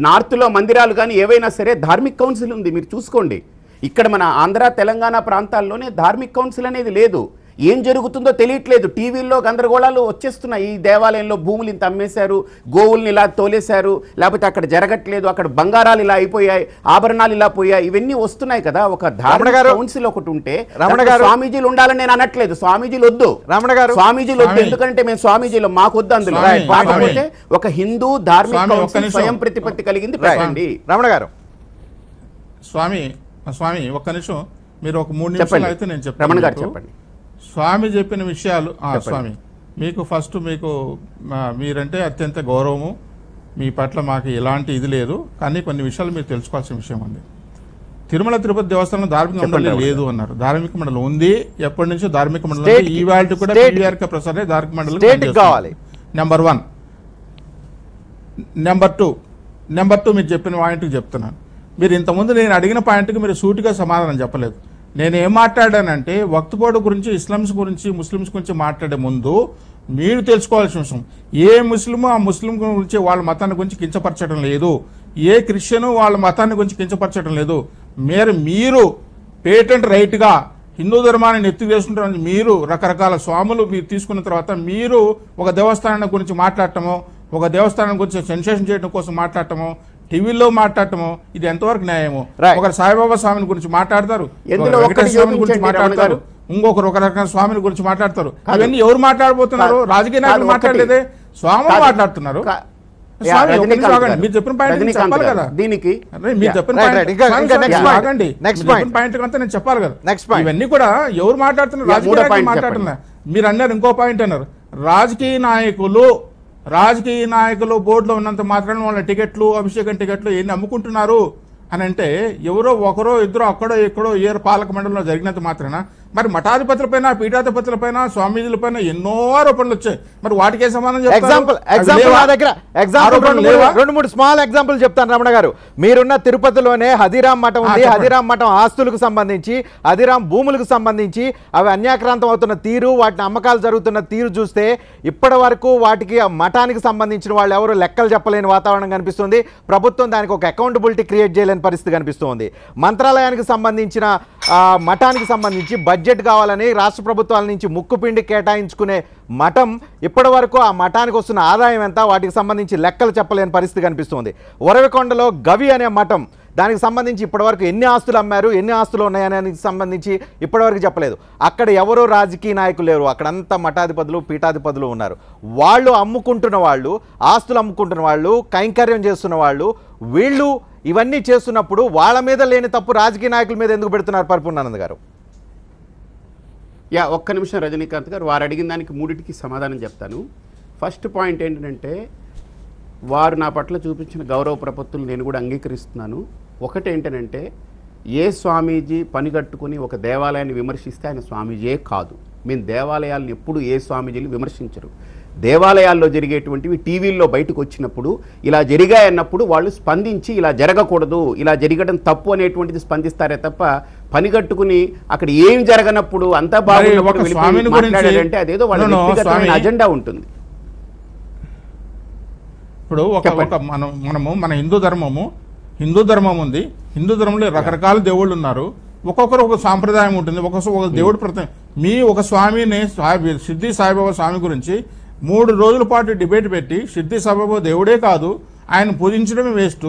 నార్త్లో మందిరాలు కానీ ఏవైనా సరే ధార్మిక్ కౌన్సిల్ ఉంది, మీరు చూసుకోండి. ఇక్కడ మన ఆంధ్ర తెలంగాణ ప్రాంతాల్లోనే ధార్మిక్ కౌన్సిల్ అనేది లేదు. ఏం జరుగుతుందో తెలియట్లేదు. టీవీల్లో గందరగోళాలు వచ్చేస్తున్నాయి. ఈ దేవాలయంలో భూములు ఇంత అమ్మేశారు, గోవుల్ని ఇలా తోలేశారు, లేకపోతే అక్కడ జరగట్లేదు, అక్కడ బంగారాలు ఇలా అయిపోయాయి, ఆభరణాలు ఇలా పోయాయి, ఇవన్నీ వస్తున్నాయి కదా. ఒక ధార్మిక కౌన్సిల్ ఒకటి ఉంటే స్వామీజీలు ఉండాలని నేను అనట్లేదు. స్వామీజీలు వద్దు, స్వామీజీలు వద్దు, ఎందుకంటే మేము స్వామీజీలు మాకు వద్దు అందులో. కాకపోతే ఒక హిందూ ధార్మిక కౌన్సిల్ స్వయం ప్రతిపత్తి కలిగింది పెట్టండి. రమణ గారు స్వామి ఒక్క నిమిషం, మీరు ఒక 3 నిమిషాలు అయితే నేను చెప్తాను. రమణ గారు చెప్పండి. స్వామి చెప్పిన విషయాలు స్వామి మీకు ఫస్ట్ మీరంటే అత్యంత గౌరవము, మీ పట్ల మాకు ఎలాంటి ఇది లేదు, కానీ కొన్ని విషయాలు మీరు తెలుసుకోవాల్సిన విషయం ఉంది. తిరుమల తిరుపతి దేవస్థానం ధార్మిక మండలి లేదు అన్నారు. ధార్మిక మండలి ఉంది, ఎప్పటి నుంచో ధార్మిక మండలి, ఈ వాటి కూడా PVRK ప్రసాద్ ధార్మిక మండలి కావాలి. నెంబర్ 1. నెంబర్ 2 మీరు చెప్పిన పాయింట్కి చెప్తున్నాను. మీరు ఇంతకుముందు నేను అడిగిన పాయింట్కి మీరు సూటిగా సమాధానం చెప్పలేదు. నేను ఏం మాట్లాడానంటే వక్తుపోడు గురించి, ఇస్లామ్స్ గురించి, ముస్లిమ్స్ గురించి మాట్లాడే ముందు మీరు తెలుసుకోవాల్సిన విషయం, ఏ ముస్లిము ఆ ముస్లిం గురించి వాళ్ళ మతాన్ని గురించి కించపరచడం లేదు, ఏ క్రిస్టియను వాళ్ళ మతాన్ని గురించి కించపరచడం లేదు. మీరు పేటెంట్ రైట్గా హిందూ ధర్మాన్ని నెత్తి వేసుకుంటారని మీరు రకరకాల స్వాములు మీరు తీసుకున్న తర్వాత మీరు ఒక దేవస్థానం గురించి మాట్లాడటమో, ఒక దేవస్థానం గురించి సెన్సేషన్ చేయడం కోసం మాట్లాడటమో, టీవీలో మాట్లాడటము, ఇది ఎంతవరకు న్యాయము? ఒకరు సాయిబాబా స్వామిని గురించి మాట్లాడతారు, స్వామిని గురించి మాట్లాడతారు, ఇంకొకరు ఒక రకమైన స్వామిని గురించి మాట్లాడతారు. అవన్నీ ఎవరు మాట్లాడబోతున్నారు? రాజకీయ నాయకులు మాట్లాడలేదే, స్వాములు మాట్లాడుతున్నారు. మీరు చెప్పిన పాయింట్ చెప్పాలి కదా, దీనికి మీరు చెప్పిన పాయింట్ అంతా నేను చెప్పాలి కదా. ఇవన్నీ కూడా ఎవరు మాట్లాడుతున్నారు? రాజకీయ నాయకులు మాట్లాడుతున్నారు. మీరు అన్నారు ఇంకో పాయింట్ అన్నారు, రాజకీయ నాయకులు బోర్డులో ఉన్నంత మాత్రాన వాళ్ళ టికెట్లు, అభిషేకం టికెట్లు ఎన్ని అమ్ముకుంటున్నారు అని అంటే, ఎవరో ఒకరో ఇద్దరు అక్కడో ఎక్కడో ఏ పాలక మండలిలో జరిగినంత మాత్రాన మరి మఠాధిపతులపైన, పీఠాధిపతులపైన, స్వామీజీలపైన ఎన్నో ఆరోపణలు వచ్చాయి. మరి వాటికే సమాధానం రెండు మూడు స్మాల్ ఎగ్జాంపుల్ చెప్తాను రమణ గారు. మీరున్న తిరుపతిలోనే హదిరాం మఠం ఉంది. హదిరాం మఠం ఆస్తులకు సంబంధించి, హదిరాం భూములకు సంబంధించి అవి అన్యాక్రాంతం అవుతున్న తీరు, వాటిని అమ్మకాలు జరుగుతున్న తీరు చూస్తే ఇప్పటి వరకు వాటికి మఠానికి సంబంధించిన వాళ్ళు ఎవరు లెక్కలు చెప్పలేని వాతావరణం కనిపిస్తుంది. ప్రభుత్వం దానికి ఒక అకౌంటబిలిటీ క్రియేట్ చేయలేని పరిస్థితి కనిపిస్తుంది. మంత్రాలయానికి సంబంధించిన, మఠానికి సంబంధించి బడ్జెట్ కావాలని రాష్ట్ర ప్రభుత్వాల నుంచి ముక్కుపిండి కేటాయించుకునే మఠం ఇప్పటి వరకు ఆ మఠానికి వస్తున్న ఆదాయం ఎంత, వాటికి సంబంధించి లెక్కలు చెప్పలేని పరిస్థితి కనిపిస్తుంది. ఉరవకొండలో గవి అనే మఠం, దానికి సంబంధించి ఇప్పటివరకు ఎన్ని ఆస్తులు అమ్మారు, ఎన్ని ఆస్తులు ఉన్నాయని సంబంధించి ఇప్పటివరకు చెప్పలేదు. అక్కడ ఎవరో రాజకీయ నాయకులు లేరు, అక్కడంతా మఠాధిపతులు, పీఠాధిపతులు ఉన్నారు. వాళ్ళు అమ్ముకుంటున్న వాళ్ళు, ఆస్తులు అమ్ముకుంటున్న వాళ్ళు, కైంకర్యం చేస్తున్న వాళ్ళు, వీళ్ళు ఇవన్నీ చేస్తున్నప్పుడు వాళ్ళ మీద లేని తప్పు రాజకీయ నాయకుల మీద ఎందుకు పెడుతున్నారు పరిపూర్ణానంద గారు? ఒక్క నిమిషం రజనీకాంత్ గారు, వారు అడిగిన దానికి 3టికి సమాధానం చెప్తాను. ఫస్ట్ పాయింట్ ఏంటంటే, వారు నా పట్ల చూపించిన గౌరవ ప్రపత్తులు నేను కూడా అంగీకరిస్తున్నాను. ఒకటేంటనంటే, ఏ స్వామీజీ పనిగట్టుకుని ఒక దేవాలయాన్ని విమర్శిస్తే ఆయన స్వామీజీయే కాదు. మేము దేవాలయాలను ఎప్పుడు ఏ స్వామీజీలు విమర్శించరు. దేవాలయాల్లో జరిగేటువంటివి టీవీల్లో బయటకు వచ్చినప్పుడు, ఇలా జరిగాయన్నప్పుడు వాళ్ళు స్పందించి ఇలా జరగకూడదు, ఇలా జరగడం తప్పు అనేటువంటిది స్పందిస్తారే తప్ప పనిగట్టుకుని అక్కడ ఏం జరగనప్పుడు అంతా బాగున్నప్పుడు మాట్లాడారంటే అదేదో వాళ్ళ వ్యక్తిగతమైన అజెండా ఉంటుంది. ఇప్పుడు మన హిందూ ధర్మం ఉంది. హిందూ ధర్మంలో రకరకాల దేవుళ్ళు ఉన్నారు. ఒక్కొక్కరు ఒక సాంప్రదాయం ఉంటుంది, ఒక దేవుడు ఒక స్వామిని, సిద్ధి సాయిబాబా స్వామి గురించి 3 రోజుల పాటు డిబేట్ పెట్టి, సిద్ధి సాయిబాబా దేవుడే కాదు, ఆయన పూజించడమే వేస్ట్,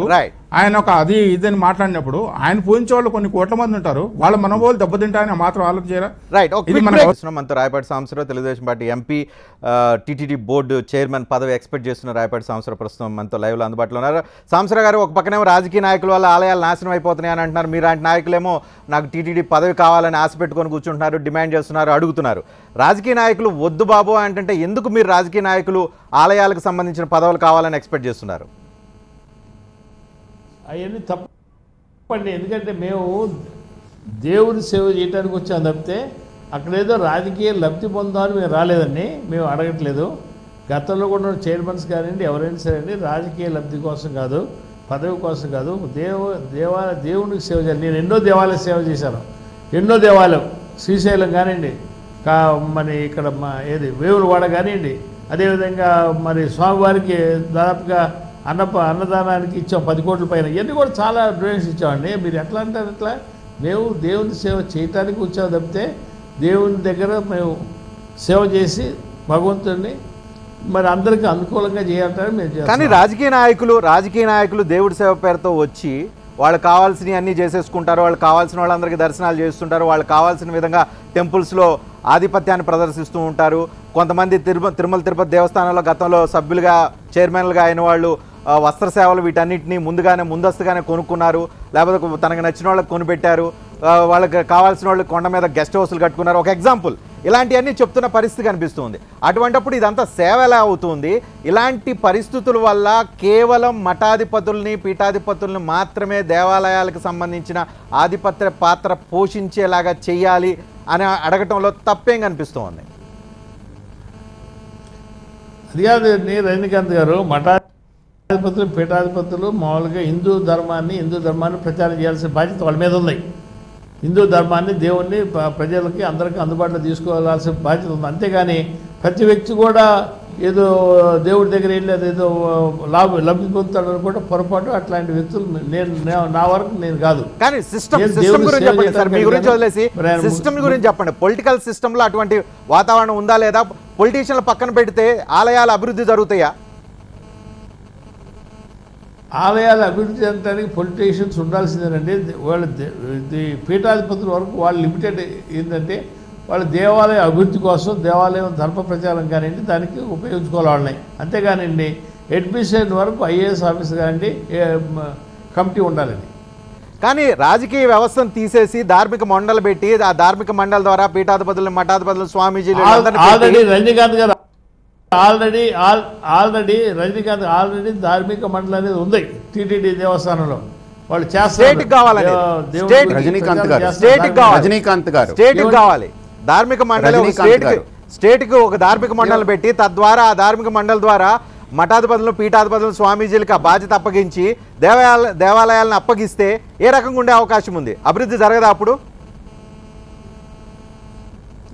ఆయన ఒక అది ఇదని మాట్లాడినప్పుడు ఆయన పూజించే వాళ్ళు కొన్ని కోట్ల మంది ఉంటారు, వాళ్ళ మనోభావాలు దెబ్బతింటాయని మాత్రం ఆలోచించారా? మనతో Rayapati Sambasivarao, Telugu Desam party MP, TTD board chairman పదవి ఎక్స్పెక్ట్ చేస్తున్న రాయపాటి సాంబశివరావు ప్రస్తుతం మనతో లైవ్లో అందుబాటులో ఉన్నారు. సాంబశివరావు గారు, ఒక పక్కనేమో రాజకీయ నాయకుల వల్ల ఆలయాలు నాశనం అయిపోతున్నాయి అని అంటున్నారు. మీలాంటి నాయకులేమో నాకు టీటీడీ పదవి కావాలని ఆశ పెట్టుకొని కూర్చుంటున్నారు, డిమాండ్ చేస్తున్నారు, అడుగుతున్నారు. రాజకీయ నాయకులు వద్దు బాబు అంటే ఎందుకు మీరు రాజకీయ నాయకులు ఆలయాలకు సంబంధించిన పదవులు కావాలని ఎక్స్పెక్ట్ చేస్తున్నారు? అవన్నీ తప్పండి. ఎందుకంటే మేము దేవుని సేవ చేయడానికి వచ్చాం తప్పితే అక్కడేదో రాజకీయ లబ్ధి పొందాలని మేము రాలేదండి. మేము అడగట్లేదు. గతంలో కూడా చైర్మన్స్ కానివ్వండి, ఎవరైనా సరే అండి, రాజకీయ లబ్ధి కోసం కాదు, పదవి కోసం కాదు, దేవునికి సేవ చేయాలి. నేను ఎన్నో దేవాలయ సేవ చేశాను, ఎన్నో దేవాలయం, శ్రీశైలం కానివ్వండి, మరి ఇక్కడ వేవులవాడ కానివ్వండి, అదేవిధంగా మరి స్వామివారికి దాదాపుగా అన్నదానానికి ఇచ్చాం 10 కోట్ల పైన. ఇవన్నీ కూడా చాలా డొనేషన్స్ ఇచ్చామండి. మీరు ఎట్లా అంటారు? ఎట్లా? మేము దేవుని సేవ చేయటానికి వచ్చాము తప్పితే దేవుని దగ్గర మేము సేవ చేసి భగవంతుడిని మరి అందరికీ అనుకూలంగా చేయాలంటే మేము చేస్తాం. కానీ రాజకీయ నాయకులు దేవుడి సేవ పేరుతో వచ్చి వాళ్ళు కావాల్సినవి అన్నీ చేసేసుకుంటారు, వాళ్ళు కావాల్సిన వాళ్ళందరికీ దర్శనాలు చేస్తుంటారు, వాళ్ళు కావాల్సిన విధంగా టెంపుల్స్లో ఆధిపత్యాన్ని ప్రదర్శిస్తూ ఉంటారు. కొంతమంది తిరుమల తిరుపతి దేవస్థానంలో గతంలో సభ్యులుగా చైర్మన్లుగా అయిన వాళ్ళు వస్త్ర సేవలు వీటన్నిటిని ముందస్తుగానే కొనుక్కున్నారు, లేకపోతే తనకు నచ్చిన వాళ్ళకి కొనిపెట్టారు, వాళ్ళకి కావాల్సిన వాళ్ళు కొండ మీద గెస్ట్ హౌస్లు కట్టుకున్నారు. ఒక ఎగ్జాంపుల్ ఇలాంటివన్నీ చెప్తున్న పరిస్థితి కనిపిస్తుంది. అటువంటప్పుడు ఇదంతా సేవ ఎలా అవుతుంది? ఇలాంటి పరిస్థితుల వల్ల కేవలం మఠాధిపతుల్ని పీఠాధిపతుల్ని మాత్రమే దేవాలయాలకు సంబంధించిన ఆధిపత్య పాత్ర పోషించేలాగా చెయ్యాలి అని అడగటంలో తప్పేం కనిపిస్తుంది? అది కాదు రజనీకాంత్ గారు, మఠాధిపతులు పీఠాధిపతులు మామూలుగా హిందూ ధర్మాన్ని ప్రచారం చేయాల్సిన బాధ్యత వాళ్ళ మీద ఉంది. హిందూ ధర్మాన్ని దేవుణ్ణి ప్రజలకి అందరికీ అందుబాటులో తీసుకువెళ్ళాల్సిన బాధ్యత ఉంది. అంతేగాని ప్రతి వ్యక్తి కూడా ఏదో దేవుడి దగ్గర వెళ్ళి అదేదో లబ్ధి పొందుతాడని కూడా పొరపాటు. అట్లాంటి వ్యక్తులు నా వరకు నేను కాదు. కానీ సిస్టమ్ గురించి చెప్పండి సార్, మీ గురించి వదిలేసి సిస్టమ్ గురించి చెప్పండి. పొలిటికల్ సిస్టంలో అటువంటి వాతావరణం ఉందా లేదా? పొలిటీషియన్లు పక్కన పెడితే ఆలయాల అభివృద్ధి జరుగుతాయా? ఆలయాల అభివృద్ధి చేయడానికి పొలిటీషియన్స్ ఉండాల్సిందేనండి. వాళ్ళ పీఠాధిపతుల వరకు వాళ్ళు లిమిటెడ్ ఏంటంటే వాళ్ళ దేవాలయ అభివృద్ధి కోసం దేవాలయం ధర్మ ప్రచారం కానివ్వండి దానికి ఉపయోగించుకోవాలి వాళ్ళని. అంతేగానండి అడ్మినిస్ట్రేషన్ వరకు ఐఏఎస్ ఆఫీసర్ కానివ్వండి కమిటీ ఉండాలండి. కానీ రాజకీయ వ్యవస్థను తీసేసి ధార్మిక మండలి పెట్టి ఆ ధార్మిక మండలి ద్వారా పీఠాధిపతులు మఠాధిపతులు స్వామీజీలు ఆల్రెడీ రజనీకాంత్ గారు ఆల్రెడీ ధార్మిక మండలి అనేది ఉంది టీటీడీ దేవస్థానంలో. వాళ్ళు చేస్తారు కావాలి ధార్మిక మండలి స్టేట్కి ఒక ధార్మిక మండలి పెట్టి తద్వారా ఆ ధార్మిక మండలి ద్వారా మఠాధిపతులు పీఠాధిపతులు స్వామీజీలకు ఆ బాధ్యత అప్పగించి దేవాలయాలను అప్పగిస్తే ఏ రకంగా ఉండే అవకాశం ఉంది? అభివృద్ధి జరగదా అప్పుడు?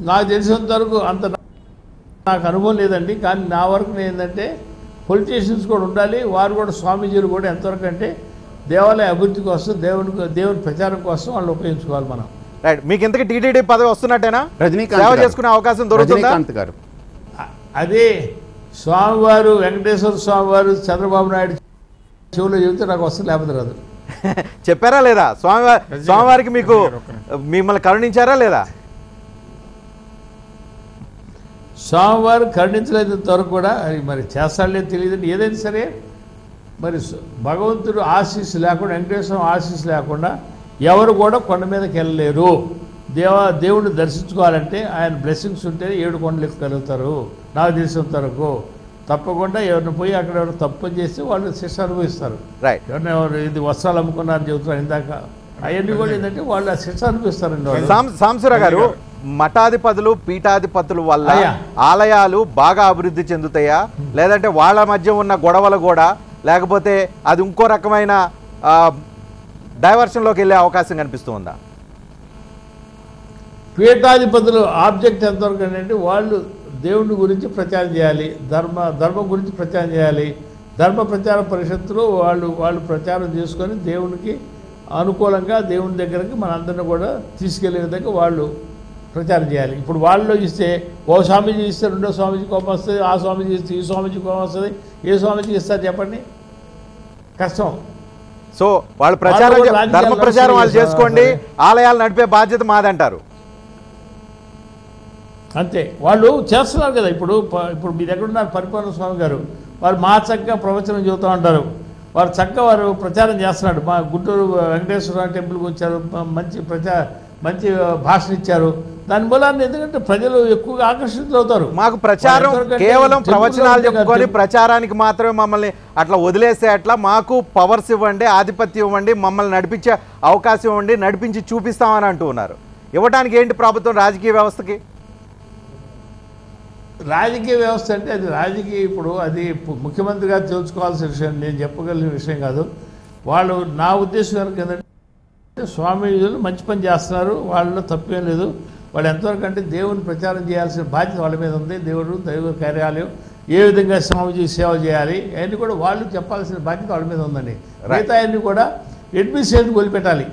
నాకు తెలిసినంత వరకు అంత నాకు అనుభవం లేదండి. కానీ నా వరకు ఏంటంటే పొలిటీషియన్స్ కూడా ఉండాలి. వారు కూడా స్వామీజీలు కూడా ఎంతవరకు అంటే దేవాలయ అభివృద్ధి కోసం దేవుని ప్రచారం కోసం వాళ్ళు ఉపయోగించుకోవాలి మనం. రైట్. మీకు ఇంతకీ టీటీడీ పదవి వస్తున్నట్టేనా? సేవ చేసుకునే అవకాశం దొరుకుతుందా? అదే స్వామివారు వెంకటేశ్వర స్వామివారు చంద్రబాబు నాయుడు చెవులో చెబితే నాకు వస్తుంది, లేకపోతే రాదు. చెప్పారా లేదా? స్వామివారికి మీకు మిమ్మల్ని కరుణించారా లేదా? స్వామివారు కరుణించలేనంత వరకు కూడా అది మరి చేస్తాడలేదు తెలియదండి. ఏదైనా సరే మరి భగవంతుడు ఆశీస్సు లేకుండా వెంకటేశ్వరం ఆశీస్సు లేకుండా ఎవరు కూడా కొండ మీదకి వెళ్ళలేరు. దేవుడిని దర్శించుకోవాలంటే ఆయన బ్లెస్సింగ్స్ ఉంటే 7 కొండలు ఎక్కగలుగుతారు. నాకు తెలిసినంత వరకు తప్పకుండా ఎవరిని పోయి అక్కడ ఎవరు తప్పు చేస్తే వాళ్ళు శిక్ష అనుభవిస్తారు. ఎవరిని ఇది వస్త్రాలు అమ్ముకున్నారని చెబుతున్నారు ఇందాక, అవన్నీ కూడా ఏంటంటే వాళ్ళు ఆ శిక్ష అనిపిస్తారండి. సాంబశివరావు గారు, మఠాధిపతులు పీఠాధిపతుల వల్ల ఆలయాలు బాగా అభివృద్ధి చెందుతాయా, లేదంటే వాళ్ళ మధ్య ఉన్న గొడవలు కూడా, లేకపోతే అది ఇంకో రకమైన డైవర్షన్లోకి వెళ్ళే అవకాశం కనిపిస్తుందా? పీఠాధిపతులు ఆబ్జెక్ట్ ఎంతవరకు అంటే వాళ్ళు దేవుని గురించి ప్రచారం చేయాలి, ధర్మం గురించి ప్రచారం చేయాలి. ధర్మ ప్రచార పరిషత్తులో వాళ్ళు ప్రచారం చేసుకొని దేవునికి అనుకూలంగా దేవుని దగ్గరికి మనందరినీ కూడా తీసుకెళ్లే విధంగా వాళ్ళు ప్రచారం చేయాలి. ఇప్పుడు వాళ్ళు ఇస్తే ఓ స్వామీజీ ఇస్తే రెండో స్వామీజీ కోపం వస్తుంది, ఆ స్వామీజీ ఇస్తే ఈ స్వామీజీ కోపం వస్తుంది. ఏ స్వామీజీ ఇస్తారు చెప్పండి? కష్టం. సో వాళ్ళు ప్రచారం ధర్మ ప్రచారం వాళ్ళు చేసుకోండి, ఆలయాలు నడిపే బాధ్యత మాదంటారు. అంతే, వాళ్ళు చేస్తున్నారు కదా. ఇప్పుడు మీ దగ్గర ఉన్నారు పరిపూర్ణ స్వామి గారు, వారు మా చక్కగా ప్రవచనం చెబుతూ ఉంటారు. వారు చక్కగా వారు ప్రచారం చేస్తున్నాడు. మా గుంటూరు వెంకటేశ్వర టెంపుల్కి వచ్చారు, మంచి భాషణ ఇచ్చారు. దాని మూలాన్ని ఎందుకంటే ప్రజలు ఎక్కువగా ఆకర్షితులవుతారు. మాకు ప్రచారం కేవలం ప్రవచనాలు చెప్పుకొని ప్రచారానికి మాత్రమే మమ్మల్ని అట్లా వదిలేస్తే అట్లా, మాకు పవర్స్ ఇవ్వండి, ఆధిపత్యం ఇవ్వండి, మమ్మల్ని నడిపించే అవకాశం ఇవ్వండి, నడిపించి చూపిస్తామని అంటూ ఉన్నారు. ఇవ్వడానికి ఏంటి ప్రభుత్వం రాజకీయ వ్యవస్థకి? రాజకీయ వ్యవస్థ అంటే అది ఇప్పుడు అది ముఖ్యమంత్రి గారు తెలుసుకోవాల్సిన విషయం, నేను చెప్పగలిగిన విషయం కాదు. వాళ్ళు నా ఉద్దేశం కనుక ఏంటంటే స్వామీజీలు మంచి పని చేస్తున్నారు, వాళ్ళలో తప్పేం లేదు. వాళ్ళు ఎంతవరకు అంటే దేవుని ప్రచారం చేయాల్సిన బాధ్యత వాళ్ళ మీద ఉంది. దైవ కార్యాలయం ఏ విధంగా స్వామీజీ సేవ చేయాలి అవన్నీ కూడా వాళ్ళు చెప్పాల్సిన బాధ్యత వాళ్ళ మీద ఉందండి. మిగతా అన్నీ కూడా అడ్మినిస్ట్రేషన్ వదిలిపెట్టాలి.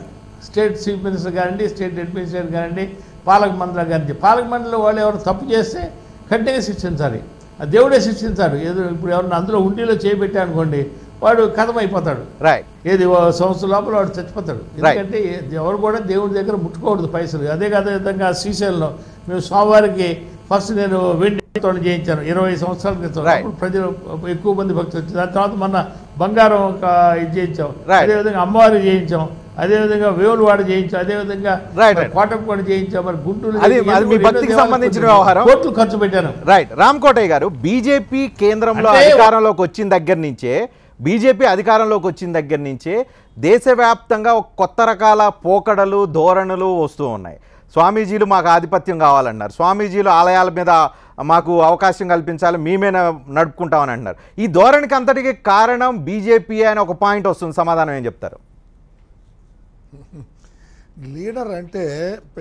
స్టేట్ చీఫ్ మినిస్టర్ కానివ్వండి, స్టేట్ అడ్మినిస్ట్రేటర్ కానివ్వండి, పాలక మండలి గారి పాలక మండలి వాళ్ళు ఎవరు తప్పు చేస్తే కఠినంగా శిక్షించాలి. ఆ దేవుడే శిక్షించాడు. ఏదో ఇప్పుడు ఎవరన్నా అందులో ఉండిలో చేయబెట్టా అనుకోండి, వాడు కథం అయిపోతాడు. రైట్. ఏది సంవత్సరం లోపల వాడు చచ్చిపోతాడు. ఎందుకంటే ఎవరు కూడా దేవుడి దగ్గర ముట్టుకోకూడదు పైసలు. అదే విధంగా శ్రీశైలంలో మేము స్వామివారికి ఫస్ట్ నేను వెండితో చేయించాను 20 సంవత్సరాల క్రితం. అప్పుడు ప్రజలు ఎక్కువ మంది భక్తులు వచ్చి దాని తర్వాత మొన్న బంగారం ఒక ఇది చేయించాం. అదేవిధంగా అమ్మవారి చేయించాం, అదేవిధంగా వేవులవాడ చేయించాం, అదేవిధంగా కోటప్పకొండ చేయించాం. మరి గుంటూరు సంబంధించిన వ్యవహారం కోట్లు ఖర్చు పెట్టాను. రైట్. రామకోటయ్య గారు, బీజేపీ కేంద్రంలో అధికారంలోకి వచ్చిన దగ్గర నుంచే దేశవ్యాప్తంగా ఒక కొత్త రకాల పోకడలు ధోరణులు వస్తూ ఉన్నాయి. స్వామీజీలు మాకు ఆధిపత్యం కావాలన్నారు, స్వామీజీలు ఆలయాల మీద మాకు అవకాశం కల్పించాలి, మేమే నడుపుకుంటామని అంటున్నారు. ఈ ధోరణికి అంతటికి కారణం బీజేపీ అని ఒక పాయింట్ వస్తుంది. సమాధానం ఏం చెప్తారు? లీడర్ అంటే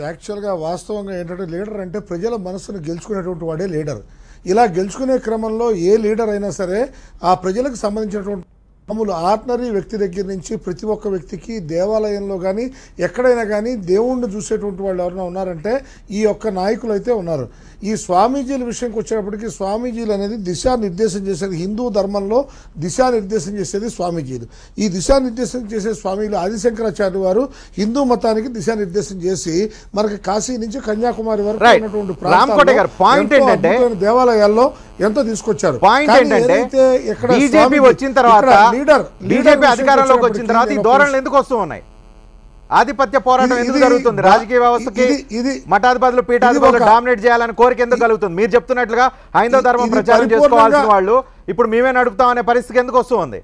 యాక్చువల్గా వాస్తవంగా ఏంటంటే లీడర్ అంటే ప్రజల మనసును గెలుచుకునేటువంటి వాడే లీడర్. ఇలా గెలుచుకునే క్రమంలో ఏ లీడర్ అయినా సరే ఆ ప్రజలకు సంబంధించినటువంటి మామూలు ఆర్డినరీ వ్యక్తి దగ్గర నుంచి ప్రతి ఒక్క వ్యక్తికి దేవాలయంలో కానీ ఎక్కడైనా కానీ దేవుణ్ణి చూసేటువంటి వాళ్ళు ఎవరైనా ఉన్నారంటే ఈ యొక్క నాయకులు అయితే ఉన్నారు. ఈ స్వామీజీల విషయంకి వచ్చేటప్పటికి స్వామీజీలు అనేది దిశానిర్దేశం చేసేది, హిందూ ధర్మంలో దిశానిర్దేశం చేసేది స్వామీజీలు. ఈ దిశానిర్దేశం చేసే స్వామీలు ఆదిశంకరాచార్య వారు హిందూ మతానికి దిశానిర్దేశం చేసి మనకి కాశీ నుంచి కన్యాకుమారి వరకు ఉన్నటువంటి ప్రాంతాల్లో దేవాలయాల్లో ఎంతో తీసుకొచ్చారు. బీజేపీ వచ్చిన తర్వాత బీజేపీ అధికారంలోకి వచ్చిన తర్వాత ఈ ధోరణులు ఎందుకు వస్తూ ఉన్నాయి? ఆధిపత్య పోరాటం ఎందుకు జరుగుతుంది? రాజకీయ వ్యవస్థకి మఠాధిపతులు పీఠాధిపతులు డామినేట్ చేయాలని కోరిక ఎందుకు కలుగుతుంది? మీరు చెప్తున్నట్లుగా హైందవ ధర్మం ప్రచారం చేసుకోవాల్సిన వాళ్ళు ఇప్పుడు మేమే నడుపుతామనే పరిస్థితి ఎందుకు వస్తుంది?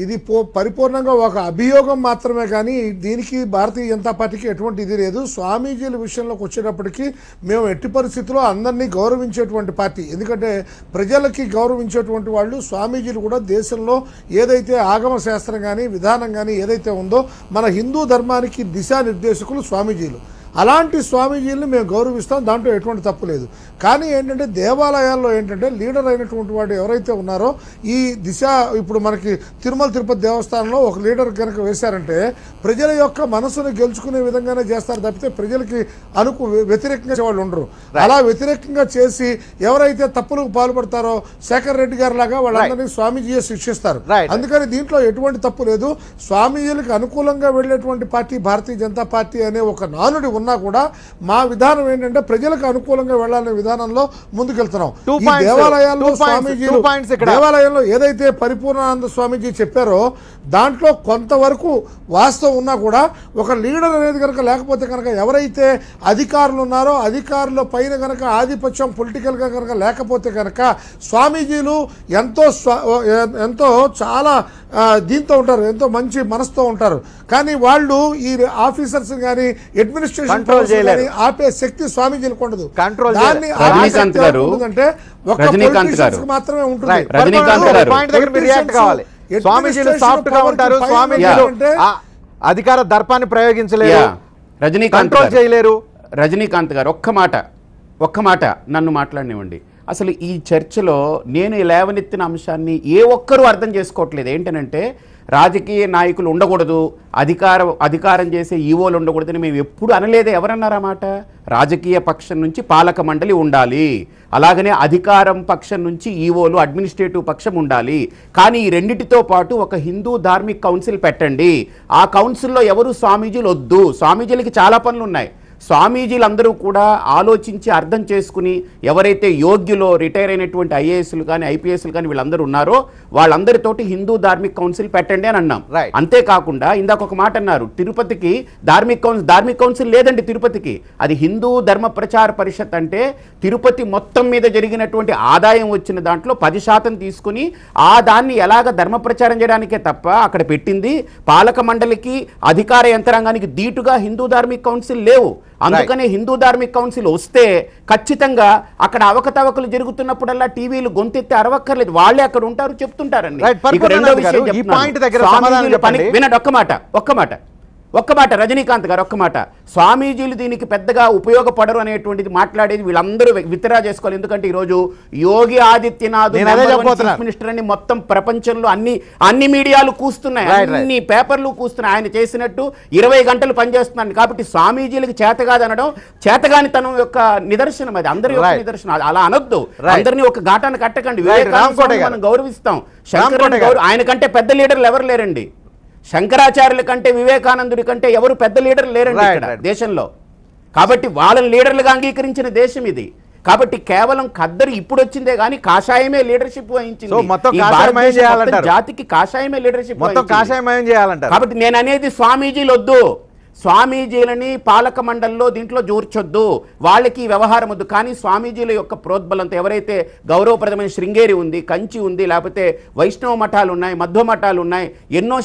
ఇది పరిపూర్ణంగా ఒక అభియోగం మాత్రమే, కానీ దీనికి భారతీయ జనతా పార్టీకి ఎటువంటి ఇది లేదు. స్వామీజీల విషయంలోకి వచ్చేటప్పటికి మేము ఎట్టి పరిస్థితుల్లో అందరినీ గౌరవించేటువంటి పార్టీ. ఎందుకంటే ప్రజలకి గౌరవించేటువంటి వాళ్ళు స్వామీజీలు కూడా దేశంలో ఏదైతే ఆగమ శాస్త్రం కానీ విధానం కానీ ఏదైతే ఉందో మన హిందూ ధర్మానికి దిశానిర్దేశకులు స్వామీజీలు. అలాంటి స్వామీజీలను మేము గౌరవిస్తాం, దాంట్లో ఎటువంటి తప్పు లేదు. కానీ ఏంటంటే దేవాలయాల్లో ఏంటంటే లీడర్ అయినటువంటి వాడు ఎవరైతే ఉన్నారో ఈ దిశ ఇప్పుడు మనకి తిరుమల తిరుపతి దేవస్థానంలో ఒక లీడర్ కనుక వేశారంటే ప్రజల యొక్క మనసును గెలుచుకునే విధంగానే చేస్తారు తప్పితే ప్రజలకి వ్యతిరేకంగా వాళ్ళు ఉండరు. అలా వ్యతిరేకంగా చేసి ఎవరైతే తప్పులకు పాల్పడతారో శేఖర్ రెడ్డి గారి లాగా వాళ్ళందరినీ స్వామీజీయే శిక్షిస్తారు. అందుకని దీంట్లో ఎటువంటి తప్పు లేదు. స్వామీజీలకు అనుకూలంగా వెళ్ళేటువంటి పార్టీ భారతీయ జనతా పార్టీ అనే ఒక నానుడి ఉన్నా కూడా మా విధానం ఏంటంటే ప్రజలకు అనుకూలంగా వెళ్లాలనే విధానంలో ముందుకెళ్తున్నాం. ఈ దేవాలయాల్లో స్వామీజీలు దేవాలయంలో ఏదైతే పరిపూర్ణానంద స్వామీజీ చెప్పారో దాంట్లో కొంతవరకు వాస్తవం ఉన్నా కూడా ఒక లీడర్ అనేది కనుక లేకపోతే కనుక ఎవరైతే అధికారులు ఉన్నారో అధికారుల పైన కనుక ఆధిపత్యం పొలిటికల్గా కనుక లేకపోతే కనుక స్వామీజీలు ఎంతో చాలా దీంతో ఉంటారు, ఎంతో మంచి మనసుతో ఉంటారు. కానీ వాళ్ళు ఈ ఆఫీసర్స్ కానీ అడ్మినిస్ట్రేషన్ ఆపే శక్తి స్వామీజీలకు ఉండదు. దాన్ని మాత్రమే ఉంటుంది. స్వామీజీలు సాఫ్ట్ గా ఉంటారు, స్వామీజీలు అధికార దర్పాన్ని ప్రయోగించలేరు, కంట్రోల్ చేయలేరు. రజనీకాంత్ గారు ఒక్క మాట నన్ను మాట్లాడనివ్వండి. అసలు ఈ చర్చలో నేను లేవనెత్తిన అంశాన్ని ఏ ఒక్కరూ అర్థం చేసుకోవట్లేదు. ఏంటనంటే రాజకీయ నాయకులు ఉండకూడదు, అధికారం చేసే ఈవోలు ఉండకూడదని మేము ఎప్పుడు అనలేదే. ఎవరన్నారు ఆ మాట? రాజకీయ పక్షం నుంచి పాలక మండలి ఉండాలి, అలాగనే అధికారం పక్షం నుంచి ఈవోలు అడ్మినిస్ట్రేటివ్ పక్షం ఉండాలి. కానీ ఈ రెండిటితో పాటు ఒక హిందూ ధార్మిక్ కౌన్సిల్ పెట్టండి. ఆ కౌన్సిల్లో ఎవరు స్వామీజీలు వద్దు, స్వామీజీలకి చాలా పనులు ఉన్నాయి. స్వామీజీలందరూ కూడా ఆలోచించి అర్థం చేసుకుని ఎవరైతే యోగ్యులో రిటైర్ అయినటువంటి ఐఏఎస్లు కానీ ఐపీఎస్లు కానీ వీళ్ళందరూ ఉన్నారో వాళ్ళందరితోటి హిందూ ధార్మిక్ కౌన్సిల్ పెట్టండి అని అన్నాం. అంతేకాకుండా ఇందాక ఒక మాట అన్నారు, తిరుపతికి ధార్మిక్ కౌన్సిల్ లేదండి. తిరుపతికి అది హిందూ ధర్మ ప్రచార పరిషత్. అంటే తిరుపతి మొత్తం మీద జరిగినటువంటి ఆదాయం వచ్చిన దాంట్లో 10% తీసుకుని ఆ దాన్ని ఎలాగ ధర్మ ప్రచారం చేయడానికే తప్ప అక్కడ పెట్టింది పాలక మండలికి అధికార యంత్రాంగానికి దీటుగా హిందూ ధార్మిక్ కౌన్సిల్ లేవు. అందుకనే హిందూ ధార్మిక్ కౌన్సిల్ వస్తే ఖచ్చితంగా అక్కడ అవకతవకలు జరుగుతున్నప్పుడల్లా టీవీలు గొంతెత్తి అరవక్కర్లేదు, వాళ్ళే అక్కడ ఉంటారు చెప్తుంటారండి. వినండి, ఒక్క మాట. ఒక్క మాట రజనీకాంత్ గారు ఒక్క మాట, స్వామీజీలు దీనికి పెద్దగా ఉపయోగపడరు అనేటువంటిది మాట్లాడేది వీళ్ళందరూ విత్డ్రా చేసుకోవాలి. ఎందుకంటే ఈరోజు యోగి ఆదిత్యనాథ్ చీఫ్ మినిస్టర్ అని మొత్తం ప్రపంచంలో అన్ని మీడియాలు కూస్తున్నాయి, అన్ని పేపర్లు కూస్తున్నాయి. ఆయన చేసినట్టు 20 గంటలు పనిచేస్తున్నాడు. కాబట్టి స్వామీజీలకు చేతగాదనడం చేతగానితనం యొక్క నిదర్శనం, అది అందరి యొక్క నిదర్శనం. అలా అనొద్దు, అందరినీ ఒక ఘాటాన్ని కట్టకండి. వివేకానంద మనం గౌరవిస్తాం, ఆయన కంటే పెద్ద లీడర్లు ఎవరు లేరండి. శంకరాచార్యుల కంటే వివేకానందుడి కంటే ఎవరు పెద్ద లీడర్లు లేరండి ఇక్కడ దేశంలో. కాబట్టి వాళ్ళని లీడర్లుగా అంగీకరించిన దేశం ఇది. కాబట్టి కేవలం ఖద్దరు ఇప్పుడు వచ్చిందే కానీ కాషాయమే లీడర్షిప్ వహించింది. జాతికి కాషాయమే లీడర్షిప్ వహించింది. కాబట్టి నేను అనేది స్వామీజీలు వద్దు, స్వామీజీలని పాలక మండలిలో దీంట్లో జూర్చొద్దు, వాళ్ళకి వ్యవహారం వద్దు. కానీ స్వామీజీల యొక్క ప్రోద్బలంతో ఎవరైతే గౌరవప్రదమైన శృంగేరి ఉంది, కంచి ఉంది, లేకపోతే వైష్ణవ మఠాలు ఉన్నాయి, మధ్వ మఠాలు ఉన్నాయి, ఎన్నో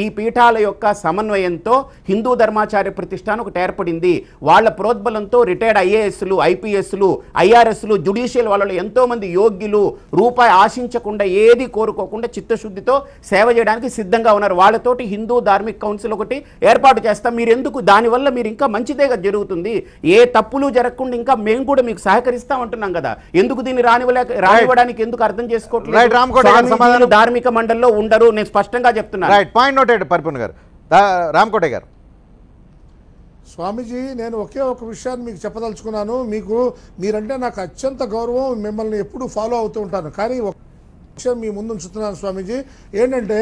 ఈ పీఠాల యొక్క సమన్వయంతో హిందూ ధర్మాచార్య ప్రతిష్టానం ఒకటి ఏర్పడింది. వాళ్ళ ప్రోద్బలంతో రిటైర్డ్ ఐఏఎస్లు, ఐపీఎస్లు, ఐఆర్ఎస్లు, జ్యుడిషియల్ వాళ్ళలో ఎంతోమంది యోగ్యులు రూపాయి ఆశించకుండా ఏది కోరుకోకుండా చిత్తశుద్ధితో సేవ చేయడానికి సిద్ధంగా ఉన్నారు. వాళ్ళతోటి హిందూ ధార్మిక్ కౌన్సిల్ ఒకటి ఏర్పాటు చేస్తాం. మీరు ఎందుకు దానివల్ల మీరు ఇంకా మంచిదేగా జరుగుతుంది, ఏ తప్పులు జరగకుండా ఇంకా మేము కూడా మీకు సహకరిస్తామంటున్నాం కదా. ఎందుకు దీన్ని రానివ్వడానికి ఎందుకు అర్థం చేసుకోవట్లేదు? ధార్మిక మండలిలో ఉండరు, నేను స్పష్టంగా చెప్తున్నాను. రామకోట గారు, స్వామీజీ నేను ఒకే ఒక విషయాన్ని మీకు చెప్పదలుచుకున్నాను. మీరంటే నాకు అత్యంత గౌరవం, మిమ్మల్ని ఎప్పుడు ఫాలో అవుతూ ఉంటాను. కానీ మీ ముందు ఉంచుతున్నాను స్వామీజీ. ఏంటంటే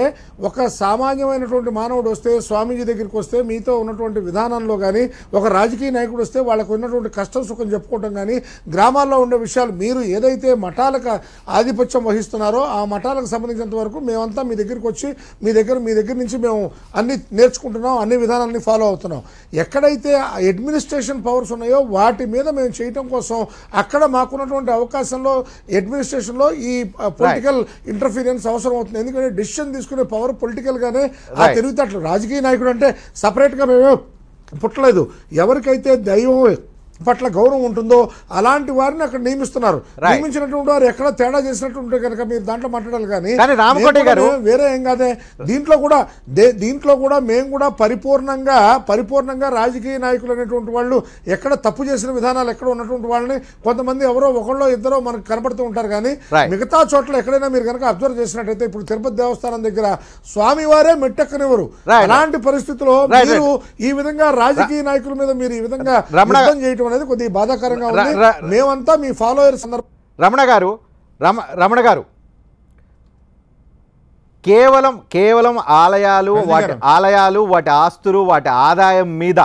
ఒక సామాన్యమైనటువంటి మానవుడు వస్తే స్వామీజీ దగ్గరికి వస్తే మీతో ఉన్నటువంటి విధానంలో కానీ, ఒక రాజకీయ నాయకుడు వస్తే వాళ్ళకు ఉన్నటువంటి కష్టం సుఖం చెప్పుకోవటం కానీ, గ్రామాల్లో ఉండే విషయాలు మీరు ఏదైతే మఠాలకు ఆధిపత్యం వహిస్తున్నారో ఆ మఠాలకు సంబంధించినంత వరకు మేమంతా మీ దగ్గరికి వచ్చి మీ దగ్గర నుంచి మేము అన్ని నేర్చుకుంటున్నాం, అన్ని విధానాలని ఫాలో అవుతున్నాం. ఎక్కడైతే అడ్మినిస్ట్రేషన్ పవర్స్ ఉన్నాయో వాటి మీద మేము చేయటం కోసం అక్కడ మాకున్నటువంటి అవకాశంలో అడ్మినిస్ట్రేషన్లో ఈ పొలిటికల్ ఇంటర్ఫీరెన్స్ అవసరం అవుతుంది. ఎందుకంటే డిసిషన్ తీసుకునే పవర్ పొలిటికల్ గానే ఆ తెలివితేటలు. రాజకీయ నాయకుడు అంటే సపరేట్ గా మేము పుట్టలేదు. ఎవరికైతే దైవం పట్ల గౌరవం ఉంటుందో అలాంటి వారిని అక్కడ నియమిస్తున్నారు. నియమించినటువంటి వారు ఎక్కడ తేడా చేసినట్టు ఉంటే కనుక మీరు దాంట్లో మాట్లాడాలి. కానీ వేరే ఏం కాదే. దీంట్లో కూడా మేము కూడా పరిపూర్ణంగా రాజకీయ నాయకులు అనేటువంటి వాళ్ళు ఎక్కడ తప్పు చేసిన విధానాలు ఎక్కడ ఉన్నటువంటి వాళ్ళని కొంతమంది ఎవరో ఒకళ్ళో ఇద్దరో మనకు కనబడుతూ ఉంటారు. కానీ మిగతా చోట్ల ఎక్కడైనా మీరు కనుక అబ్జర్వ్ చేసినట్టయితే ఇప్పుడు తిరుపతి దేవస్థానం దగ్గర స్వామివారే మెట్టెక్కనివ్వరు. అలాంటి పరిస్థితుల్లో మీరు ఈ విధంగా రాజకీయ నాయకుల మీద మీరు ఈ విధంగా యుద్ధం చేయటం అనేది కొద్దిగా బాధాకరంగా ఉంది. మేమంతా మీ ఫాలోయర్స్. రమణ గారు కేవలం ఆలయాలు వాటి ఆస్తులు వాటి ఆదాయం మీద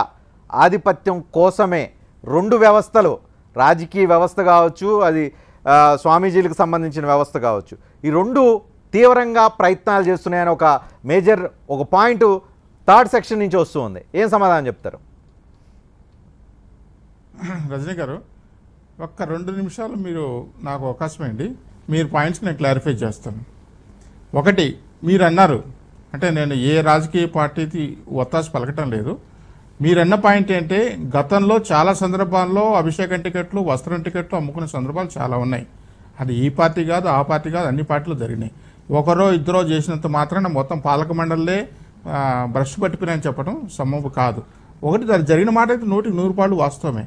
ఆధిపత్యం కోసమే రెండు వ్యవస్థలు, రాజకీయ వ్యవస్థ కావచ్చు, అది స్వామీజీలకు సంబంధించిన వ్యవస్థ కావచ్చు, ఈ రెండు తీవ్రంగా ప్రయత్నాలు చేస్తున్నాయని ఒక పాయింట్ థర్డ్ సెక్షన్ నుంచి వస్తుంది. ఏం సమాధానం చెప్తారు? రజనీ గారు, ఒక్క 2 నిమిషాలు మీరు నాకు అవకాశం అండి. మీరు పాయింట్స్ నేను క్లారిఫై చేస్తాను. ఒకటి, మీరు అన్నారు అంటే నేను ఏ రాజకీయ పార్టీకి ఒత్తాసు పలకటం లేదు. మీరన్న పాయింట్ ఏంటంటే గతంలో చాలా సందర్భాల్లో అభిషేకం టికెట్లు, వస్త్రం టికెట్లు అమ్ముకునే సందర్భాలు చాలా ఉన్నాయి. అది ఈ పార్టీ కాదు, ఆ పార్టీ కాదు, అన్ని పార్టీలు జరిగినాయి. ఒకరో ఇద్దరో చేసినంత మాత్రాన మొత్తం పాలక మండలే బ్రష్ పట్టిపోయినని చెప్పడం సమ్మపు కాదు. ఒకటి, దాని జరిగిన మాట అయితే 100% వాస్తవమే.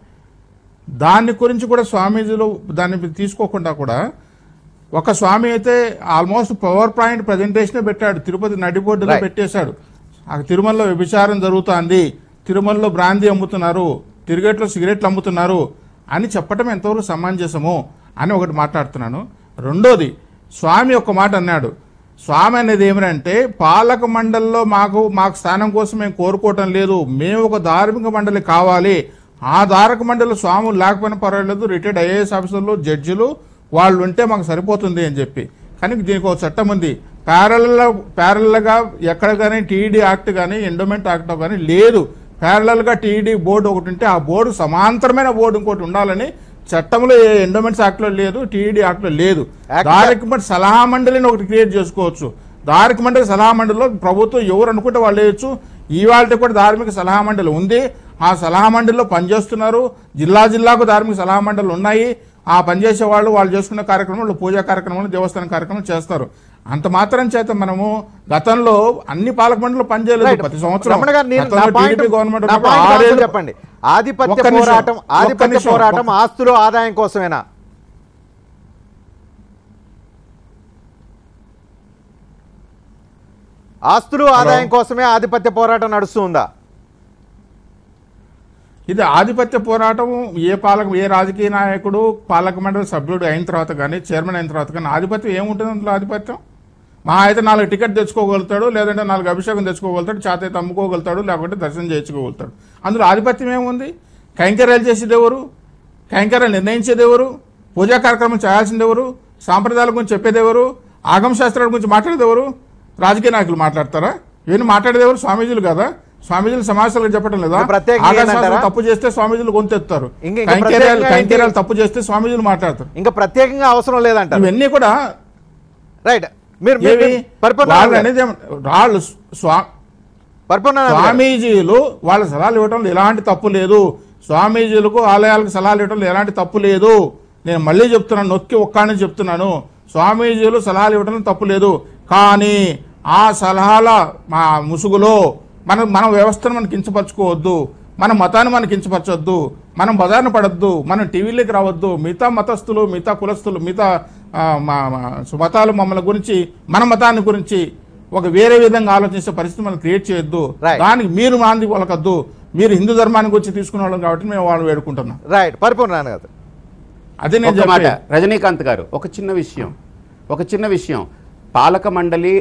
దాని గురించి కూడా స్వామీజీలు దాన్ని తీసుకోకుండా కూడా ఒక స్వామి అయితే ఆల్మోస్ట్ పవర్ పాయింట్ ప్రజెంటేషనే పెట్టాడు, తిరుపతి నడిబొడ్డులో పెట్టేశాడు. తిరుమలలో వ్యభిచారం జరుగుతుంది, తిరుమలలో బ్రాందీ అమ్ముతున్నారు, తిరుగేట్లో సిగరెట్లు అమ్ముతున్నారు అని చెప్పటం ఎంతవరకు సమంజసము అని ఒకటి మాట్లాడుతున్నాను. రెండోది, స్వామి ఒక మాట అన్నాడు. స్వామి అనేది ఏమిటంటే పాలక మండలిలో మాకు స్థానం కోసం మేము కోరుకోవటం లేదు, మేము ఒక ధార్మిక మండలి కావాలి, ఆ ధారక మండలి స్వాములు లేకపోయినా పర్వాలేదు, రిటైర్డ్ ఐఏఎస్ ఆఫీసర్లు, జడ్జిలు వాళ్ళు ఉంటే మాకు సరిపోతుంది అని చెప్పి. కానీ దీనికి ఒక చట్టం ఉంది, ప్యారలల్గా ఎక్కడ కానీ టీఈడీ యాక్ట్ కానీ ఎండోమెంట్ యాక్ట్ కానీ లేదు. ప్యారలల్గా టీఈడీ బోర్డు ఒకటి ఉంటే ఆ బోర్డు సమాంతరమైన బోర్డు ఇంకోటి ఉండాలని చట్టంలో ఎండోమెంట్స్ యాక్ట్లో లేదు, టీఈడీ యాక్ట్లో లేదు. ధారక మండలి సలహా మండలిని ఒకటి క్రియేట్ చేసుకోవచ్చు. ధారక మండలి సలహా మండలిలో ప్రభుత్వం ఎవరు అనుకుంటే వాళ్ళు వేయచ్చు. ఇవాళ కూడా ధార్మిక సలహా మండలి ఉంది, ఆ సలహా మండలిలో పనిచేస్తున్నారు. జిల్లాకు ధార్మిక సలహా మండలి ఉన్నాయి. ఆ పనిచేసే వాళ్ళు చేసుకున్న కార్యక్రమాలు, పూజా కార్యక్రమాలు, దేవస్థానం కార్యక్రమాలు చేస్తారు. అంత మాత్రం చేత మనము గతంలో అన్ని పాలక మండలిలో పనిచేయలేదు. ప్రతి సంవత్సరం రమణ గారు, నేను గతంలో నా పాయింట్- టీడీపీ గవర్నమెంట్ నా ఉన్నప్పుడు పాయింట్ 6 ఏళ్ళు చెప్పండి. ఆధిపత్య ఒక్క నిమిషం, పోరాటం ఒక్క ఆధిపత్య నిమిషం, పోరాటం ఆస్తులు ఆదాయం కోసమేనా? ఆస్తులు ఆదాయం కోసమే ఆధిపత్య పోరాటం నడుస్తుందా? ఇది ఆధిపత్య పోరాటం ఏ రాజకీయ నాయకుడు పాలక మండలి సభ్యుడు అయిన తర్వాత కానీ చైర్మన్ అయిన తర్వాత కానీ ఆధిపత్యం ఏముంటుంది అందులో? ఆధిపత్యం మా అయితే 4 టికెట్ తెచ్చుకోగలుగుతాడు, లేదంటే 4 అభిషేకం తెచ్చుకోగలుగుతాడు, చేతైతే అమ్ముకోగలుగుతాడు, లేకుంటే దర్శనం చేయించుకోగలుగుతాడు. అందులో ఆధిపత్యం ఏముంది? కైంకర్యాలు చేసేది ఎవరు? కైంకర్యాలు నిర్ణయించేది ఎవరు? పూజా కార్యక్రమం చేయాల్సింది ఎవరు? సాంప్రదాయాల గురించి చెప్పేది ఎవరు? ఆగమ శాస్త్రాల గురించి మాట్లాడేది ఎవరు? రాజకీయ నాయకులు మాట్లాడతారా? ఇవన్నీ మాట్లాడేది ఎవరు? స్వామీజీలు కదా. స్వామీజీలు సమావేశాలకు చెప్పడం లేదా? ఆగమ తప్పు చేస్తే స్వామీజీలు గొంతెత్తారు, కైంకర్యాలు తప్పు చేస్తే స్వామీజీలు మాట్లాడతారు. ఇంకా ప్రత్యేకంగా అవసరం లేదంటారు. ఇవన్నీ కూడా రైట్. స్వామీజీలు వాళ్ళ సలహాలు ఇవ్వడంలో ఎలాంటి తప్పు లేదు. స్వామీజీలకు ఆలయాలకు సలహాలు ఇవ్వడంలో ఎలాంటి తప్పు లేదు. నేను మళ్ళీ చెప్తున్నాను, నొక్కి ఒక్కనే చెప్తున్నాను, స్వామీజీలు సలహాలు ఇవ్వడంలో తప్పు లేదు. కానీ ఆ సలహాల మా ముసుగులో మన వ్యవస్థను మనం కించపరచుకోవద్దు, మన మతాన్ని మనం కించపరచొద్దు, మనం బజార్ను పడద్దు, మనం టీవీలోకి రావద్దు. మిగతా మతస్థులు, మిగతా కులస్తులు, మిగతా మతాలు మమ్మల్ని గురించి, మన మతాన్ని గురించి ఒక వేరే విధంగా ఆలోచించే పరిస్థితి మనం క్రియేట్ చేయొద్దు. దానికి మీరు మాంది పలకద్దు. మీరు హిందూ ధర్మాన్ని గురించి తీసుకునే వాళ్ళం కాబట్టి మేము వాళ్ళు వేడుకుంటున్నాం. రైట్. పరిపూర్ణ గారు, అదే నేను మాట. రజనీకాంత్ గారు, ఒక చిన్న విషయం పాలక మండలి,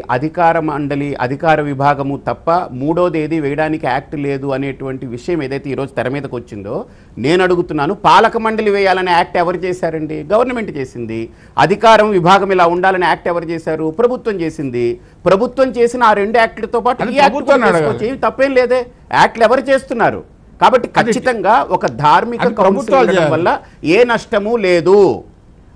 అధికార విభాగము తప్ప మూడోది ఏది వేయడానికి యాక్ట్ లేదు అనేటువంటి విషయం ఏదైతే ఈరోజు తెర మీదకి వచ్చిందో నేను అడుగుతున్నాను. పాలక మండలి వేయాలనే యాక్ట్ ఎవరు చేశారండి? గవర్నమెంట్ చేసింది. అధికారం విభాగం ఇలా ఉండాలని యాక్ట్ ఎవరు చేశారు? ప్రభుత్వం చేసింది. ప్రభుత్వం చేసిన ఆ 2 యాక్ట్లతో పాటు ఈ యాక్ట్ ఏమి తప్పేం లేదే. యాక్ట్లు ఎవరు చేస్తున్నారు? కాబట్టి ఖచ్చితంగా ఒక ధార్మిక కౌన్సిల్ వల్ల ఏ నష్టము లేదు.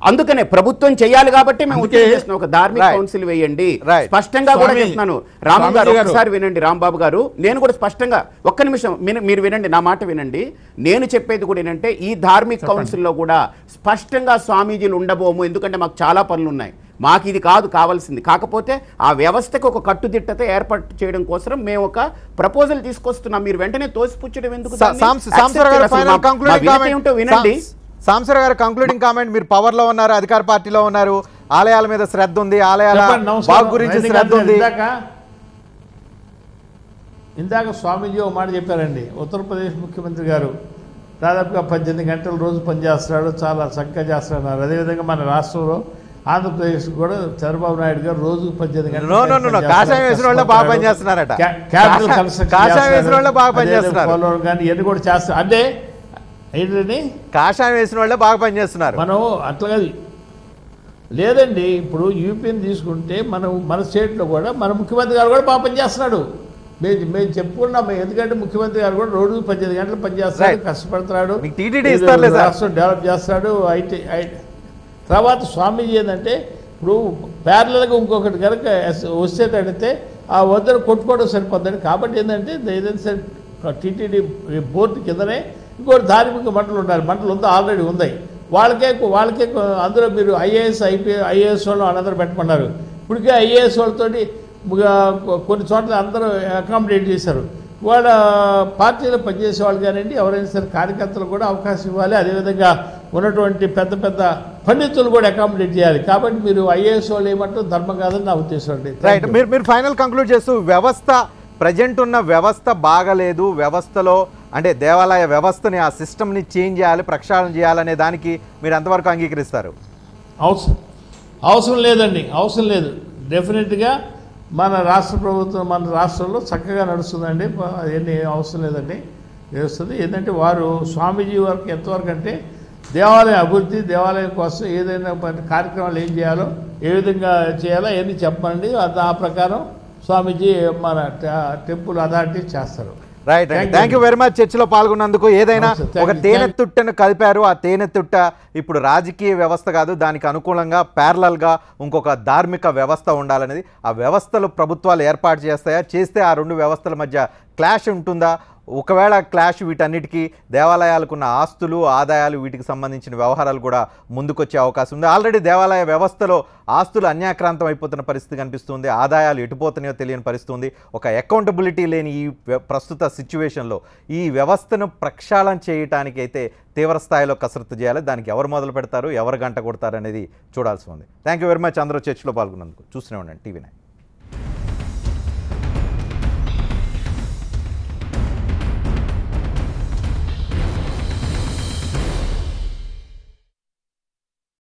అందుకనే ప్రభుత్వం చేయాలి కాబట్టి మేము చేస్తున్నాం, ఒక ధార్మిక కౌన్సిల్ వేయండి. స్పష్టంగా కూడా చెప్తున్నాను. రాంబాబు గారు ఒకసారి వినండి. రాంబాబు గారు, నేను కూడా స్పష్టంగా ఒక్క నిమిషం మీరు వినండి, నా మాట వినండి. నేను చెప్పేది కూడా ఏంటంటే ఈ ధార్మిక కౌన్సిల్లో కూడా స్పష్టంగా స్వామీజీలు ఉండబోము. ఎందుకంటే మాకు చాలా పనులు ఉన్నాయి, మాకు ఇది కాదు కావాల్సింది. కాకపోతే ఆ వ్యవస్థకు ఒక కట్టుదిట్టత ఏర్పాటు చేయడం కోసం మేము ఒక ప్రపోజల్ తీసుకొస్తున్నాం. మీరు వెంటనే తోసిపుచ్చడం ఎందుకు? వినండి సాంసర్ గారు, కంక్లూడింగ్ కామెంట్. మీరు పవర్ లో ఉన్నారు, అధికార పార్టీలో ఉన్నారు, ఆలయాల మీద శ్రద్ధ ఉంది, ఆలయాల బాగు గురించి శ్రద్ధ ఉంది. ఇందాక స్వామీజీ ఒక మాట చెప్పారండి. ఉత్తరప్రదేశ్ ముఖ్యమంత్రి గారు దాదాపుగా 18 గంటలు రోజు పనిచేస్తున్నాడు, చాలా చక్కగా చేస్తున్నారు. అదేవిధంగా మన రాష్ట్రంలో ఆంధ్రప్రదేశ్ కూడా చంద్రబాబు నాయుడు గారు రోజుకు 18 గంటలు కాషాయం వేసిన వాళ్ళు బాగా పనిచేస్తున్నారట. క్యాపిటల్ కన్స్ట్రక్షన్ కాషాయం వేసిన వాళ్ళు బాగా పనిచేస్తున్నారు కానీ ఇవన్నీ కూడా చేస్తారు. అంటే ఏంటండి, కాషాయం వేసిన వాళ్ళే బాగా పనిచేస్తున్నారు. మనం అట్లా లేదండి. ఇప్పుడు యూపీని తీసుకుంటే మన స్టేట్లో కూడా మన ముఖ్యమంత్రి గారు కూడా బాగా పనిచేస్తున్నాడు. మేము చెప్పుకున్నాం. ఎందుకంటే ముఖ్యమంత్రి గారు కూడా రోజు 18 గంటలు పనిచేస్తాడు, కష్టపడతాడు, రాష్ట్రం డెవలప్ చేస్తాడు. తర్వాత స్వామీజీ ఏంటంటే ఇప్పుడు ప్యారలల్గా ఇంకొకటి కనుక వచ్చేటడితే ఆ వద్దరు కొట్టుకోవడం సరిపోతుంది. కాబట్టి ఏంటంటే ఏదైనా సరే టీటీడీ బోర్డు కిందనే ఇంకోటి ధార్మిక మంటలు ఉండాలి. మంటలు ఉందా ఆల్రెడీ ఉన్నాయి. వాళ్ళకే అందులో మీరు ఐఏఎస్ వాళ్ళు అందరూ పెట్టమన్నారు. ఇప్పటికే ఐఏఎస్ వాళ్ళతోటి కొన్ని చోట్ల అందరూ అకామిడేట్ చేశారు. వాళ్ళ పార్టీలో పనిచేసే వాళ్ళు కానివ్వండి, ఎవరైనా సరే కార్యకర్తలు కూడా అవకాశం ఇవ్వాలి. అదేవిధంగా ఉన్నటువంటి పెద్ద పెద్ద పండితులు కూడా అకామిడేట్ చేయాలి. కాబట్టి మీరు ఐఏఎస్ వాళ్ళు ఏమంటారు ధర్మం కాదని నా ఉద్దేశం అండి. రైట్. మీరు ఫైనల్ కంక్లూడ్ చేస్తూ, వ్యవస్థ ప్రజెంట్ ఉన్న వ్యవస్థ బాగలేదు, వ్యవస్థలో అంటే దేవాలయ వ్యవస్థని, ఆ సిస్టమ్ని చేంజ్ చేయాలి, ప్రక్షాళన చేయాలనే దానికి మీరు ఎంతవరకు అంగీకరిస్తారు? అవసరం లేదండి, అవసరం లేదు. డెఫినెట్గా మన రాష్ట్ర ప్రభుత్వం మన రాష్ట్రంలో చక్కగా నడుస్తుందండి. అవన్నీ అవసరం లేదండి, చేస్తుంది. ఏంటంటే వారు స్వామీజీ వరకు ఎంతవరకు అంటే దేవాలయ అభివృద్ధి, దేవాలయం కోసం ఏదైనా కార్యక్రమాలు ఏం చేయాలో, ఏ విధంగా చేయాలో అవన్నీ చెప్పండి. ఆ ప్రకారం స్వామీజీ మన టెంపుల్ అథారిటీ చేస్తారు. రైట్ అండి, థ్యాంక్ యూ వెరీ మచ్. చర్చలో పాల్గొన్నందుకు. ఏదైనా ఒక తేనె తుట్టను కలిపారు, ఆ తేనె తుట్ట ఇప్పుడు రాజకీయ వ్యవస్థ కాదు, దానికి అనుకూలంగా ప్యారలల్గా ఇంకొక ధార్మిక వ్యవస్థ ఉండాలనేది. ఆ వ్యవస్థలు ప్రభుత్వాలు ఏర్పాటు చేస్తాయా, చేస్తే ఆ 2 వ్యవస్థల మధ్య క్లాష్ ఉంటుందా, ఒకవేళ క్లాష్ వీటన్నిటికీ దేవాలయాలకున్న ఆస్తులు ఆదాయాలు వీటికి సంబంధించిన వ్యవహారాలు కూడా ముందుకొచ్చే అవకాశం ఉంది. ఆల్రెడీ దేవాలయ వ్యవస్థలో ఆస్తులు అన్యాక్రాంతం అయిపోతున్న పరిస్థితి కనిపిస్తుంది, ఆదాయాలు ఎటుపోతున్నాయో తెలియని పరిస్థితి ఉంది. ఒక అకౌంటబిలిటీ లేని ఈ ప్రస్తుత సిచ్యువేషన్లో ఈ వ్యవస్థను ప్రక్షాళన చేయటానికి అయితే తీవ్ర స్థాయిలో కసరత్తు చేయాలి. దానికి ఎవరు మొదలు పెడతారు, ఎవరు గంట కొడతారు అనేది చూడాల్సి ఉంది. థ్యాంక్ యూ వెరీ మచ్ అందరూ చర్చలో పాల్గొన్నందుకు. చూస్తూనే ఉండండి TV9.